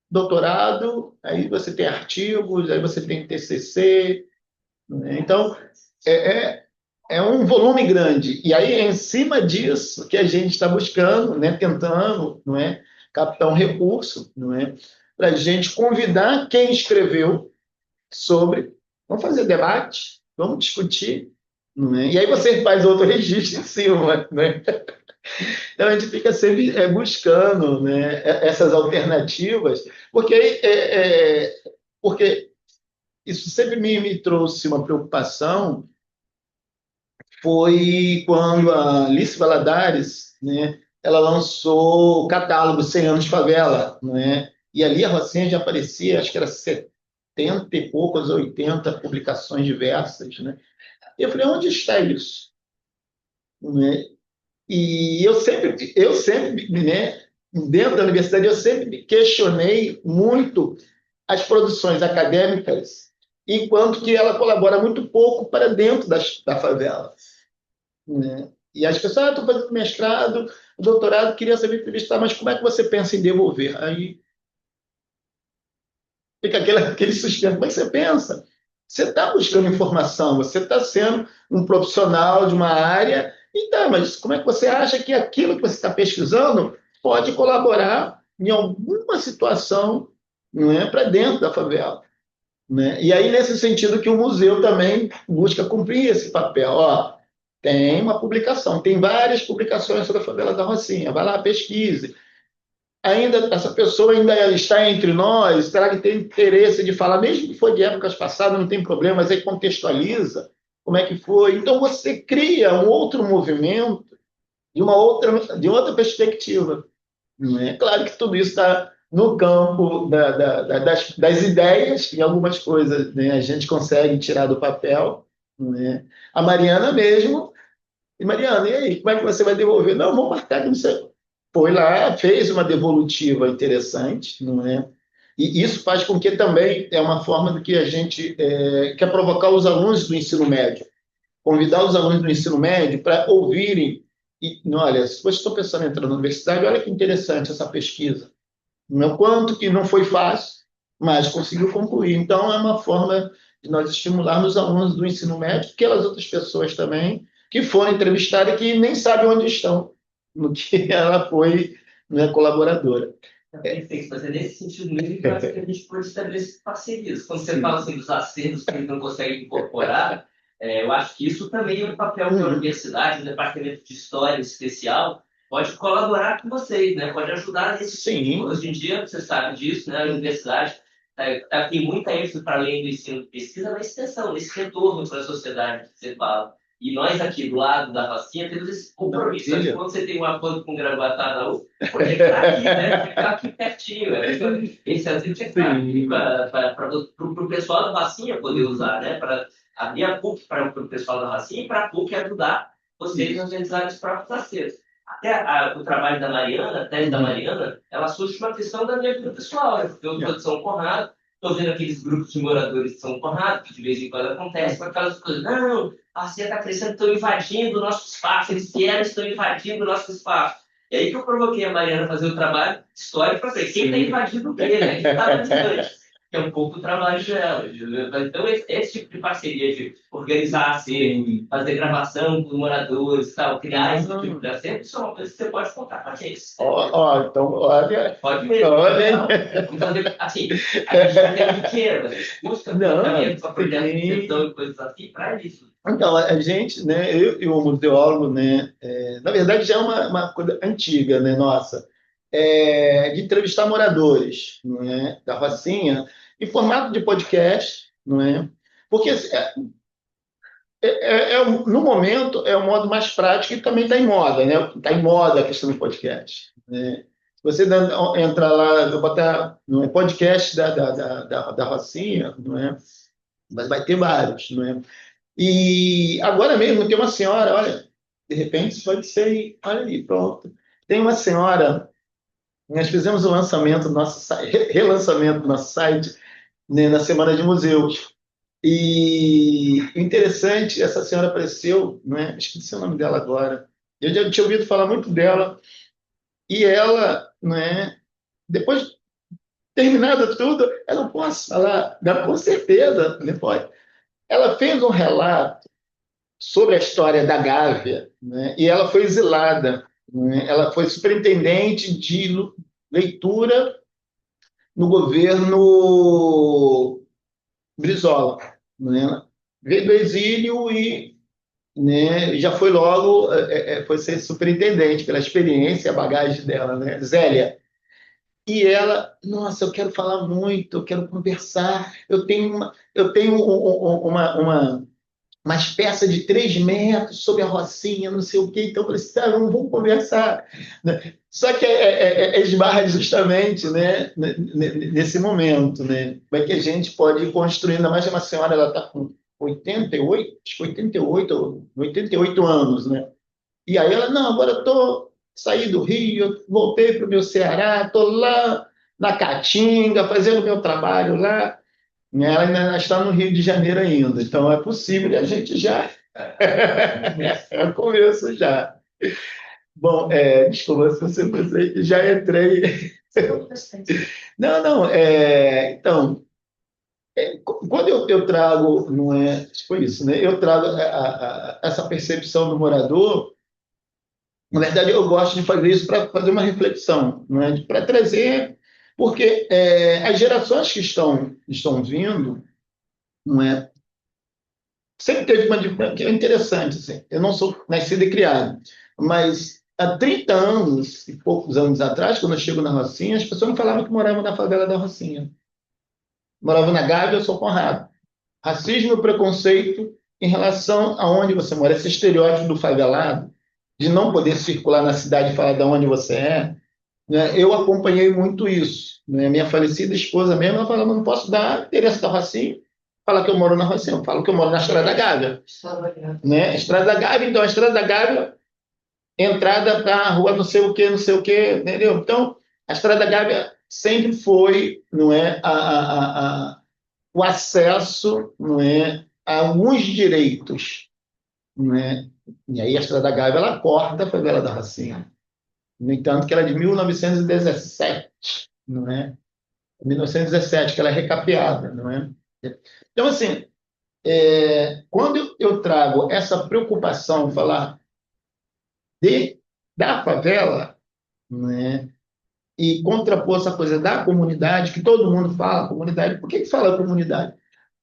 Speaker 2: Doutorado, aí você tem artigos, aí você tem TCC, né? Então, é um volume grande. E aí, é em cima disso que a gente está buscando, né, tentando, não é, captar um recurso, não é, para a gente convidar quem escreveu sobre, vamos fazer debate, vamos discutir, não é? E aí você faz outro registro em cima, né? Então a gente fica sempre buscando, né, essas alternativas, porque, porque isso sempre me trouxe uma preocupação, foi quando a Alice Valadares, né, ela lançou o catálogo 100 anos de favela, né? E ali a Rocinha já aparecia, acho que era 70 e poucas, 80 publicações diversas, né? E eu falei, onde está isso? Né? E eu sempre, né, dentro da universidade, eu sempre questionei muito as produções acadêmicas, enquanto que ela colabora muito pouco para dentro da favela, né? E as pessoas, estou fazendo mestrado, doutorado, queria saber entrevistar, mas como é que você pensa em devolver? Aí fica aquele suspense. Como é que você pensa? Você está buscando informação, você está sendo um profissional de uma área, então, mas como é que você acha que aquilo que você está pesquisando pode colaborar em alguma situação, não é, para dentro da favela? Né? E aí, nesse sentido que o museu também busca cumprir esse papel. Ó, tem uma publicação, tem várias publicações sobre a favela da Rocinha, vai lá, pesquise. Ainda essa pessoa ainda está entre nós, será que tem interesse de falar, mesmo que foi de épocas passadas, não tem problema, mas aí contextualiza como é que foi. Então você cria um outro movimento de outra perspectiva. Não é? Claro que tudo isso está no campo das ideias, e algumas coisas, né, a gente consegue tirar do papel. Não é? A Mariana mesmo, e Mariana, e aí, como é que você vai devolver? Não, vou marcar que não sei. foi lá, fez uma devolutiva interessante, não é? E isso faz com que também é uma forma de que a gente quer provocar os alunos do ensino médio, convidar os alunos do ensino médio para ouvirem. E, olha, se você está pensando em entrar na universidade, olha que interessante essa pesquisa. Não quanto que não foi fácil, mas conseguiu concluir. Então, é uma forma de nós estimularmos os alunos do ensino médio, aquelas outras pessoas também que foram entrevistadas e que nem sabem onde estão, no que ela foi, né, colaboradora.
Speaker 4: Perfeito, mas é nesse sentido mesmo que eu acho que a gente pode estabelecer parcerias. Quando você fala assim, dos acervos que a gente não consegue incorporar, eu acho que isso também é um papel que a universidade, o departamento de história em especial, pode colaborar com vocês, né? Pode ajudar nesse
Speaker 2: Sim.
Speaker 4: Hoje em dia, você sabe disso, né? A universidade tem muita ênfase para além do ensino de pesquisa na extensão, nesse retorno para a sociedade que você fala. E nós aqui do lado da vacina temos esse compromisso. Acho que quando você tem um acordo com o Gravatá da U, pode ficar aqui, né? Ficar aqui pertinho. Esse asilo tinha que estar para o pessoal da vacina poder usar, né? Para abrir a PUC para o pessoal da vacina e para a PUC ajudar vocês a organizar os próprios aceros. Até o trabalho da Mariana, a tese da Mariana, ela surge uma questão da minha vida pessoal. Eu estou de São Conrado, estou vendo aqueles grupos de moradores de São Conrado, que de vez em quando acontece, com aquelas coisas, não, a CIA está crescendo, estão invadindo o nosso espaço, eles querem, estão invadindo o nosso espaço. E aí que eu provoquei a Mariana a fazer o trabalho histórico para ver quem está invadindo o quê, né? Quem está distante. Que é um pouco o trabalho dela. Então, esse tipo de parceria de organizar acervo, fazer gravação com moradores, tal, criar esse tipo de acervo, isso é uma coisa que você pode contar com a gente.
Speaker 2: Então, olha.
Speaker 4: Pode mesmo.
Speaker 2: Olha.
Speaker 4: Então, assim, a gente não tem dinheiro, a gente busca também para projetos de extensão e coisas assim para isso.
Speaker 2: Então, a gente, né, eu e o museólogo, né, na verdade já é uma coisa antiga, né, nossa, de entrevistar moradores, não é, da Rocinha, em formato de podcast, não é? Porque assim, no momento é o modo mais prático e também está em moda, né? Está em moda a questão do podcast, né? Você entra lá, eu botar no podcast da Rocinha, não é? Mas vai ter vários, não é? E agora mesmo tem uma senhora, olha, de repente pode ser, olha ali, pronto. Tem uma senhora, nós fizemos o lançamento do nosso site, relançamento do nosso site, né, na Semana de Museus. E o interessante, essa senhora apareceu, não é? Esqueci o nome dela agora. Eu já tinha ouvido falar muito dela. E ela, não é? Depois, terminado tudo, eu não posso falar, com certeza, depois. Ela fez um relato sobre a história da Gávea, né? E ela foi exilada, né? Ela foi superintendente de leitura no governo Brizola, né? Veio do exílio e, né, já foi logo, foi ser superintendente pela experiência, a bagagem dela, né? Zélia. E ela, nossa, eu quero falar muito, eu quero conversar, eu tenho uma espécie de 3 metros sobre a Rocinha, não sei o quê, então eu falei assim, vamos conversar. Né? Só que esbarra justamente, né, nesse momento, né? Como é que a gente pode ir construindo, ainda mais uma senhora, ela está com 88, acho que 88 anos, né? E aí ela, não, agora saí do Rio, eu voltei para o meu Ceará, estou lá na Caatinga, fazendo meu trabalho lá. Ela ainda está no Rio de Janeiro ainda, então é possível a gente já. É o começo já. Bom, desculpa se você já entrei. Não, não. Então, quando eu trago, não é, foi isso, né? Eu trago essa percepção do morador. Na verdade, eu gosto de fazer isso para fazer uma reflexão, não é? Para trazer, porque as gerações que estão vindo, não é? Sempre teve uma diferença, que é interessante, assim. Eu não sou nascido e criado, mas há 30 anos e poucos anos atrás, quando eu chego na Rocinha, as pessoas não falavam que moravam na favela da Rocinha. Moravam na Gávea, eu sou Conrado. Racismo e preconceito em relação a onde você mora. Esse estereótipo do favelado, de não poder circular na cidade e falar de onde você é, né? Eu acompanhei muito isso. Né? Minha falecida esposa mesmo, ela falava, não posso dar endereço da Rocinha, falar que eu moro na Rocinha, eu falo que eu moro na Estrada da Gávea. Né? Estrada da Gávea, então, a Estrada da Gávea entrada para a rua não sei o quê, entendeu? Então, a Estrada da Gávea sempre foi, não é, o acesso, não é, a alguns direitos, não é? E aí a Estrada da Gávea ela corta a favela da Rocinha. No entanto, que ela é de 1917, não é? 1917, que ela é recapeada, não é? Então, assim, quando eu trago essa preocupação, falar da favela, né, e contrapor essa coisa da comunidade, que todo mundo fala comunidade, por que fala comunidade?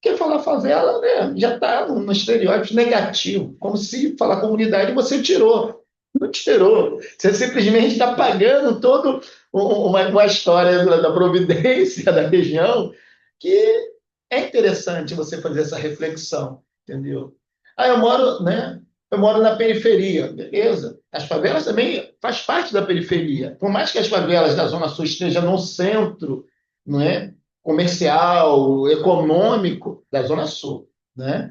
Speaker 2: Porque falar favela, né, já está no estereótipo negativo, como se falar comunidade você tirou. Não tirou. Você simplesmente está pagando toda uma história da providência da região que é interessante você fazer essa reflexão, entendeu? Eu moro, né? Eu moro na periferia, beleza? As favelas também faz parte da periferia. Por mais que as favelas da Zona Sul estejam no centro, não é? Comercial, econômico da Zona Sul, né?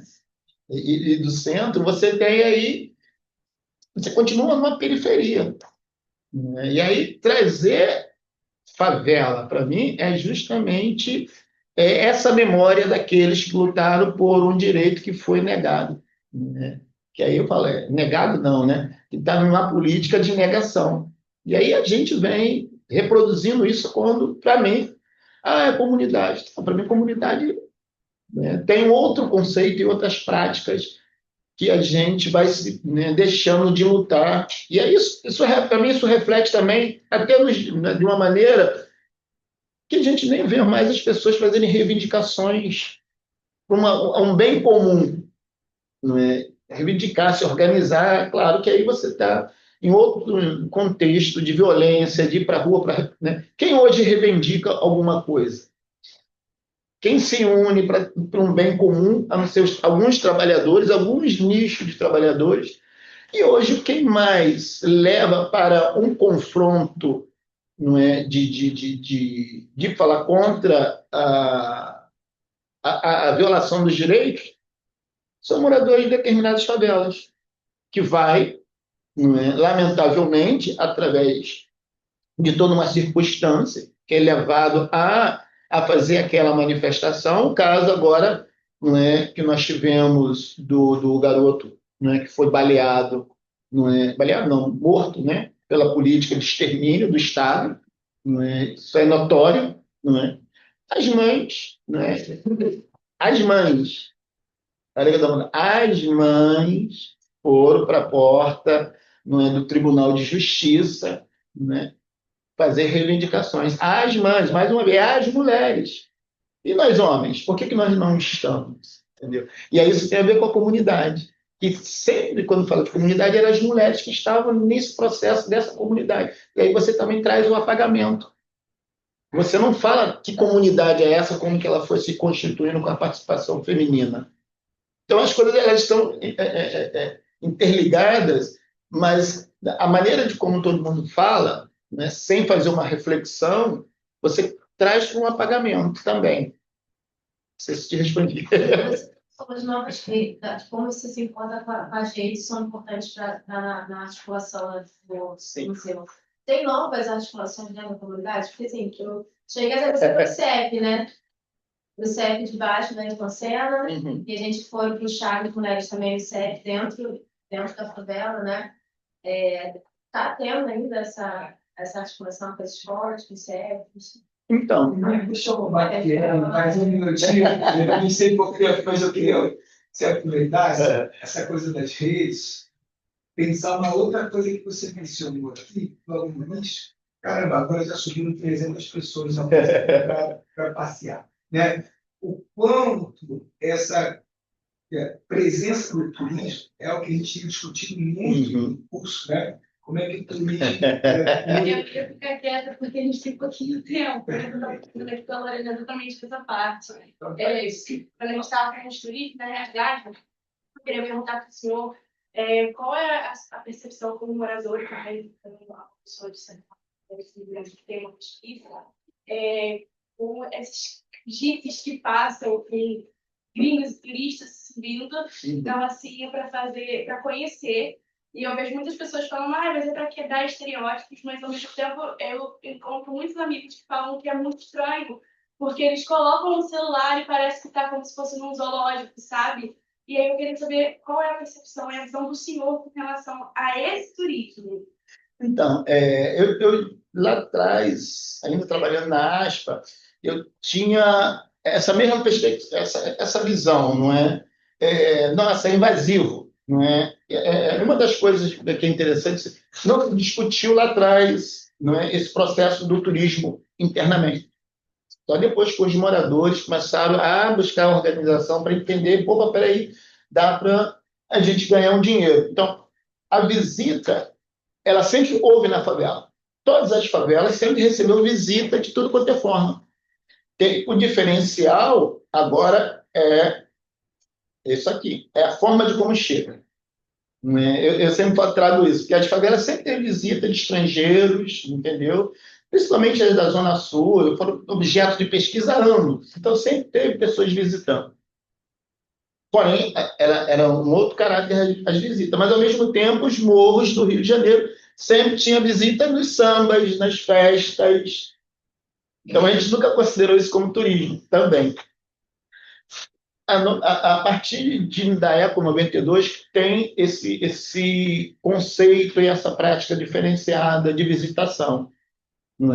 Speaker 2: E do centro, você tem aí, você continua numa periferia, né? E aí trazer favela, para mim, é justamente essa memória daqueles que lutaram por um direito que foi negado, né? Que aí eu falo, negado não, né? Que está numa política de negação. E aí a gente vem reproduzindo isso quando, para mim, é comunidade. Para mim, comunidade, né, tem outro conceito e outras práticas que a gente vai se, né, deixando de lutar. E é isso para mim, isso reflete também, até né, de uma maneira que a gente nem vê mais as pessoas fazerem reivindicações para um bem comum, não é? Reivindicar, se organizar, claro que aí você está em outro contexto de violência, de ir para a rua, né? Quem hoje reivindica alguma coisa? Quem se une para um bem comum, a não ser alguns trabalhadores, alguns nichos de trabalhadores, e hoje quem mais leva para um confronto, não é, de falar contra a violação dos direitos, são moradores de determinadas favelas, que vai, não é, lamentavelmente, através de toda uma circunstância, que é levado a fazer aquela manifestação, o caso agora, não é, que nós tivemos do garoto, não é, que foi baleado, não é, baleado não, morto, né, pela política de extermínio do Estado, não é, isso é notório, não é? As mães, não é? As mães, as mães foram para a porta, não é, do Tribunal de Justiça, né, fazer reivindicações. As mães, mais uma vez, as mulheres. E nós, homens, por que nós não estamos? Entendeu? E aí isso tem a ver com a comunidade. E sempre, quando fala de comunidade, eram as mulheres que estavam nesse processo dessa comunidade. E aí você também traz o apagamento. Você não fala que comunidade é essa, como que ela foi se constituindo com a participação feminina. Então, as coisas elas estão interligadas, mas a maneira de como todo mundo fala, né, sem fazer uma reflexão, você traz para um apagamento também. Não sei se te respondi.
Speaker 3: Sobre as novas redes, como você se encontra com as redes são importantes na articulação do museu. Tem novas articulações, né, na comunidade? Porque, assim, eu cheguei a ser do CEP, né? Do CEP de baixo, né, de Concena, e a gente foi para o Chagas Mulheres também, o CEP, dentro da favela, né? Tá tendo ainda essa articulação com as escolas, com o CEP?
Speaker 2: Então,
Speaker 1: deixa eu bater mais um minutinho. Eu não sei porquê, mas eu queria se aproveitar essa coisa das redes, pensar uma outra coisa que você mencionou aqui, logo no início. Caramba, agora já subiram 300 pessoas para passear, né? O quanto essa presença do turismo é o que a gente tem discutido muito no curso, né? Como é que o turismo...
Speaker 3: Eu queria ficar quieta porque a gente tem pouquinho tempo. Eu não estou falando exatamente dessa parte. Quando a gente estava falando de turismo, na realidade, eu queria perguntar para o senhor qual é a percepção como morador e também uma pessoa de São Paulo, que tem uma pesquisa, com esses jipes que passam com gringos e turistas subindo, então assim, para conhecer
Speaker 5: E eu vejo muitas pessoas falando, mas é para quebrar estereótipos, mas ao mesmo tempo eu encontro muitos amigos que falam que é muito estranho, porque eles colocam no celular e parece que está como se fosse num zoológico, sabe? E aí eu queria saber qual é a percepção e a visão do senhor com relação a esse turismo.
Speaker 2: Então, eu lá atrás, ainda trabalhando na ASPA, eu tinha essa mesma perspectiva, essa visão, não é? Nossa, é invasivo, não é? Uma das coisas que é interessante, não se discutiu lá atrás, não é? Esse processo do turismo internamente. Só depois que os moradores começaram a buscar organização para entender, pô, peraí, dá para a gente ganhar um dinheiro. Então, a visita ela sempre houve na favela. Todas as favelas sempre receberam visita de tudo quanto é forma. O diferencial agora é isso aqui, é a forma de como chega. Né? Eu sempre trago isso, porque as favelas sempre têm visita de estrangeiros, entendeu? Principalmente as da Zona Sul, foram objeto de pesquisa há anos. Então sempre teve pessoas visitando. Porém, era um outro caráter as visitas, mas ao mesmo tempo os morros do Rio de Janeiro sempre tinha visita nos sambas, nas festas. Então a gente nunca considerou isso como turismo também. A partir da Eco 92 tem esse conceito e essa prática diferenciada de visitação. Não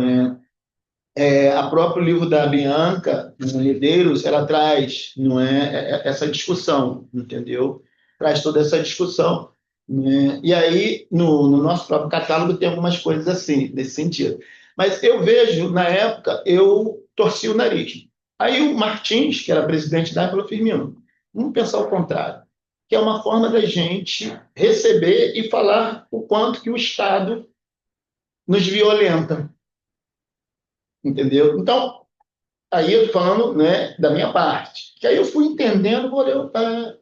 Speaker 2: é? A próprio livro da Bianca, Medeiros, ela traz, não essa discussão, entendeu? Traz toda essa discussão, né? E aí, no nosso próprio catálogo, tem algumas coisas assim, nesse sentido. Mas eu vejo, na época, eu torci o nariz. Aí o Martins, que era presidente da falou, Firmino, vamos pensar o contrário, que é uma forma da gente receber e falar o quanto que o Estado nos violenta, entendeu? Então, aí eu estou falando, né, da minha parte. Que aí eu fui entendendo,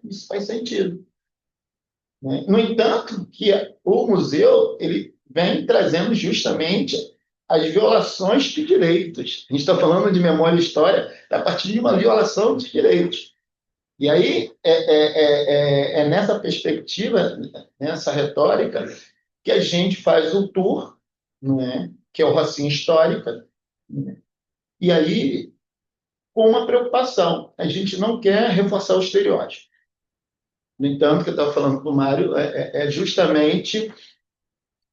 Speaker 2: isso faz sentido. Né? No entanto, que o museu ele vem trazendo justamente as violações de direitos. A gente está falando de memória e história a partir de uma violação de direitos. E aí é nessa perspectiva, nessa retórica, que a gente faz o tour, né, que é o Rocinha Histórica, né? E aí com uma preocupação. A gente não quer reforçar o estereótipo. No entanto, o que eu estava falando com o Mário é justamente,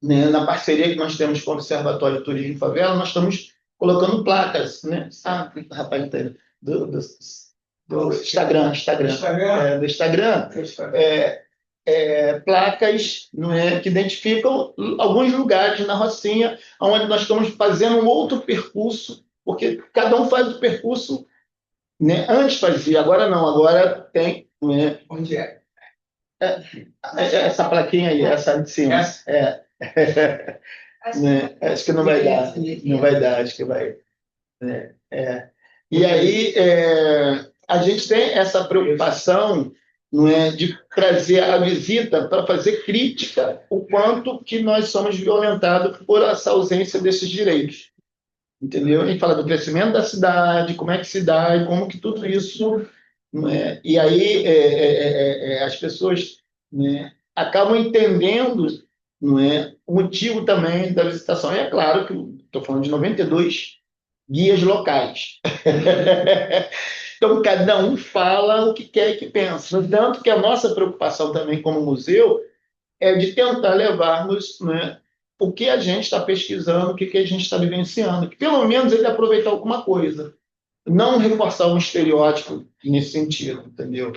Speaker 2: né, na parceria que nós temos com o Observatório Turismo e Favela, nós estamos colocando placas, né? Rapaz, do Instagram, do Instagram, placas, não é, que identificam alguns lugares na Rocinha, onde nós estamos fazendo um outro percurso, porque cada um faz o percurso, né? Antes fazia, agora não, agora tem. Né?
Speaker 1: Onde é?
Speaker 2: Essa plaquinha aí, essa de cima. Né? Acho que não vai dar, não vai dar, acho que vai. Né? E aí a gente tem essa preocupação, não é, de trazer a visita para fazer crítica o quanto que nós somos violentados por essa ausência desses direitos. Entendeu? A gente fala do crescimento da cidade, como é que se dá e como que tudo isso, né? E aí as pessoas, né, acabam entendendo, não é, o motivo também da visitação. E é claro que estou falando de 92 guias locais. Então, cada um fala o que quer e que pensa. Tanto que a nossa preocupação também como museu é de tentar levarmos, né, o que a gente está pesquisando, o que a gente está vivenciando, que pelo menos ele aproveitar alguma coisa, não reforçar um estereótipo nesse sentido, entendeu?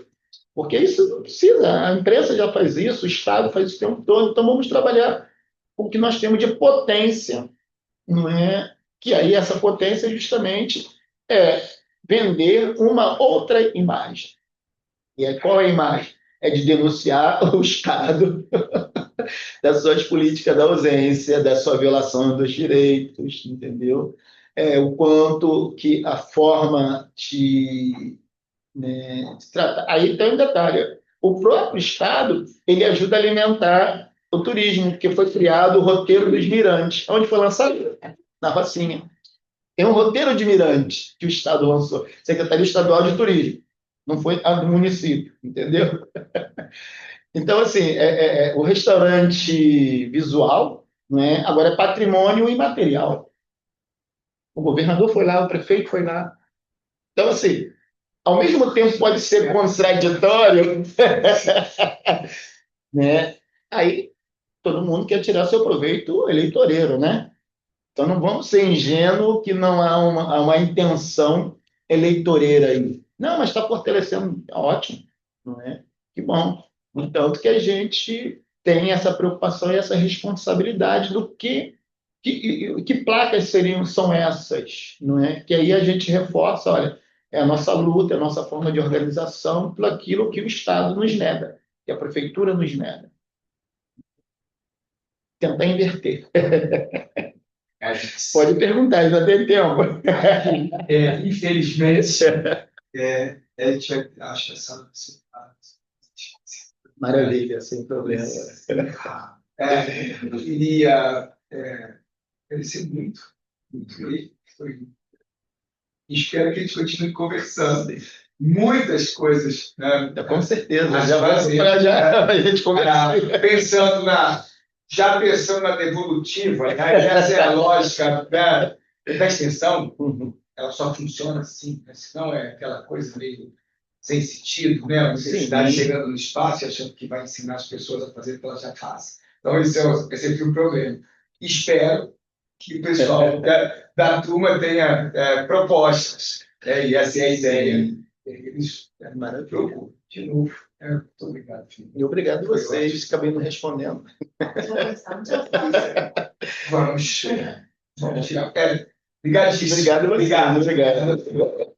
Speaker 2: Porque isso não precisa, a imprensa já faz isso, o Estado faz isso o tempo todo, então vamos trabalhar com o que nós temos de potência, não é? Que aí essa potência justamente é vender uma outra imagem. E aí, qual é a imagem? É de denunciar o Estado das suas políticas da ausência, da sua violação dos direitos, entendeu? O quanto que a forma de, né, de tratar... Aí tem um detalhe, o próprio Estado, ele ajuda a alimentar o turismo, porque foi criado o roteiro dos mirantes, onde foi lançado na Rocinha. Tem um roteiro de mirantes que o Estado lançou, Secretaria Estadual de Turismo, não foi a do município, entendeu? Então, assim, o restaurante visual, né, agora é patrimônio imaterial. O governador foi lá, o prefeito foi lá. Então, assim, ao mesmo tempo pode ser contraditório, né? Aí todo mundo quer tirar seu proveito eleitoreiro, né? Então não vamos ser ingênuos que não há uma intenção eleitoreira aí. Não, mas está fortalecendo, ótimo, não é? Que bom. Entanto que a gente tem essa preocupação e essa responsabilidade do que placas são essas, não é? Que aí a gente reforça, olha, é a nossa luta, é a nossa forma de organização por aquilo que o Estado nos nega, que a prefeitura nos nega. Tentar inverter. Pode perguntar, ainda tem tempo.
Speaker 1: Infelizmente, a gente acha essa.
Speaker 2: Maravilha, sem problema.
Speaker 1: Eu queria agradecer muito. Espero que a gente continue conversando. Muitas coisas, né?
Speaker 2: Com certeza.
Speaker 1: A
Speaker 2: Já vamos para já a gente conversar.
Speaker 1: Já pensando na devolutiva, né? Essa é a lógica da extensão. Ela só funciona assim, né? Senão é aquela coisa meio sem sentido, né? A universidade chegando no espaço e achando que vai ensinar as pessoas a fazer o que elas já fazem. Então, esse é sempre um problema. Espero que o pessoal da turma tenha propostas, e essa é a ideia. Eles procuram, de novo. Muito obrigado, filho.
Speaker 2: E obrigado a vocês, acabei não respondendo.
Speaker 1: Vamos tirar. Obrigado,
Speaker 2: Obrigado a você. Obrigado.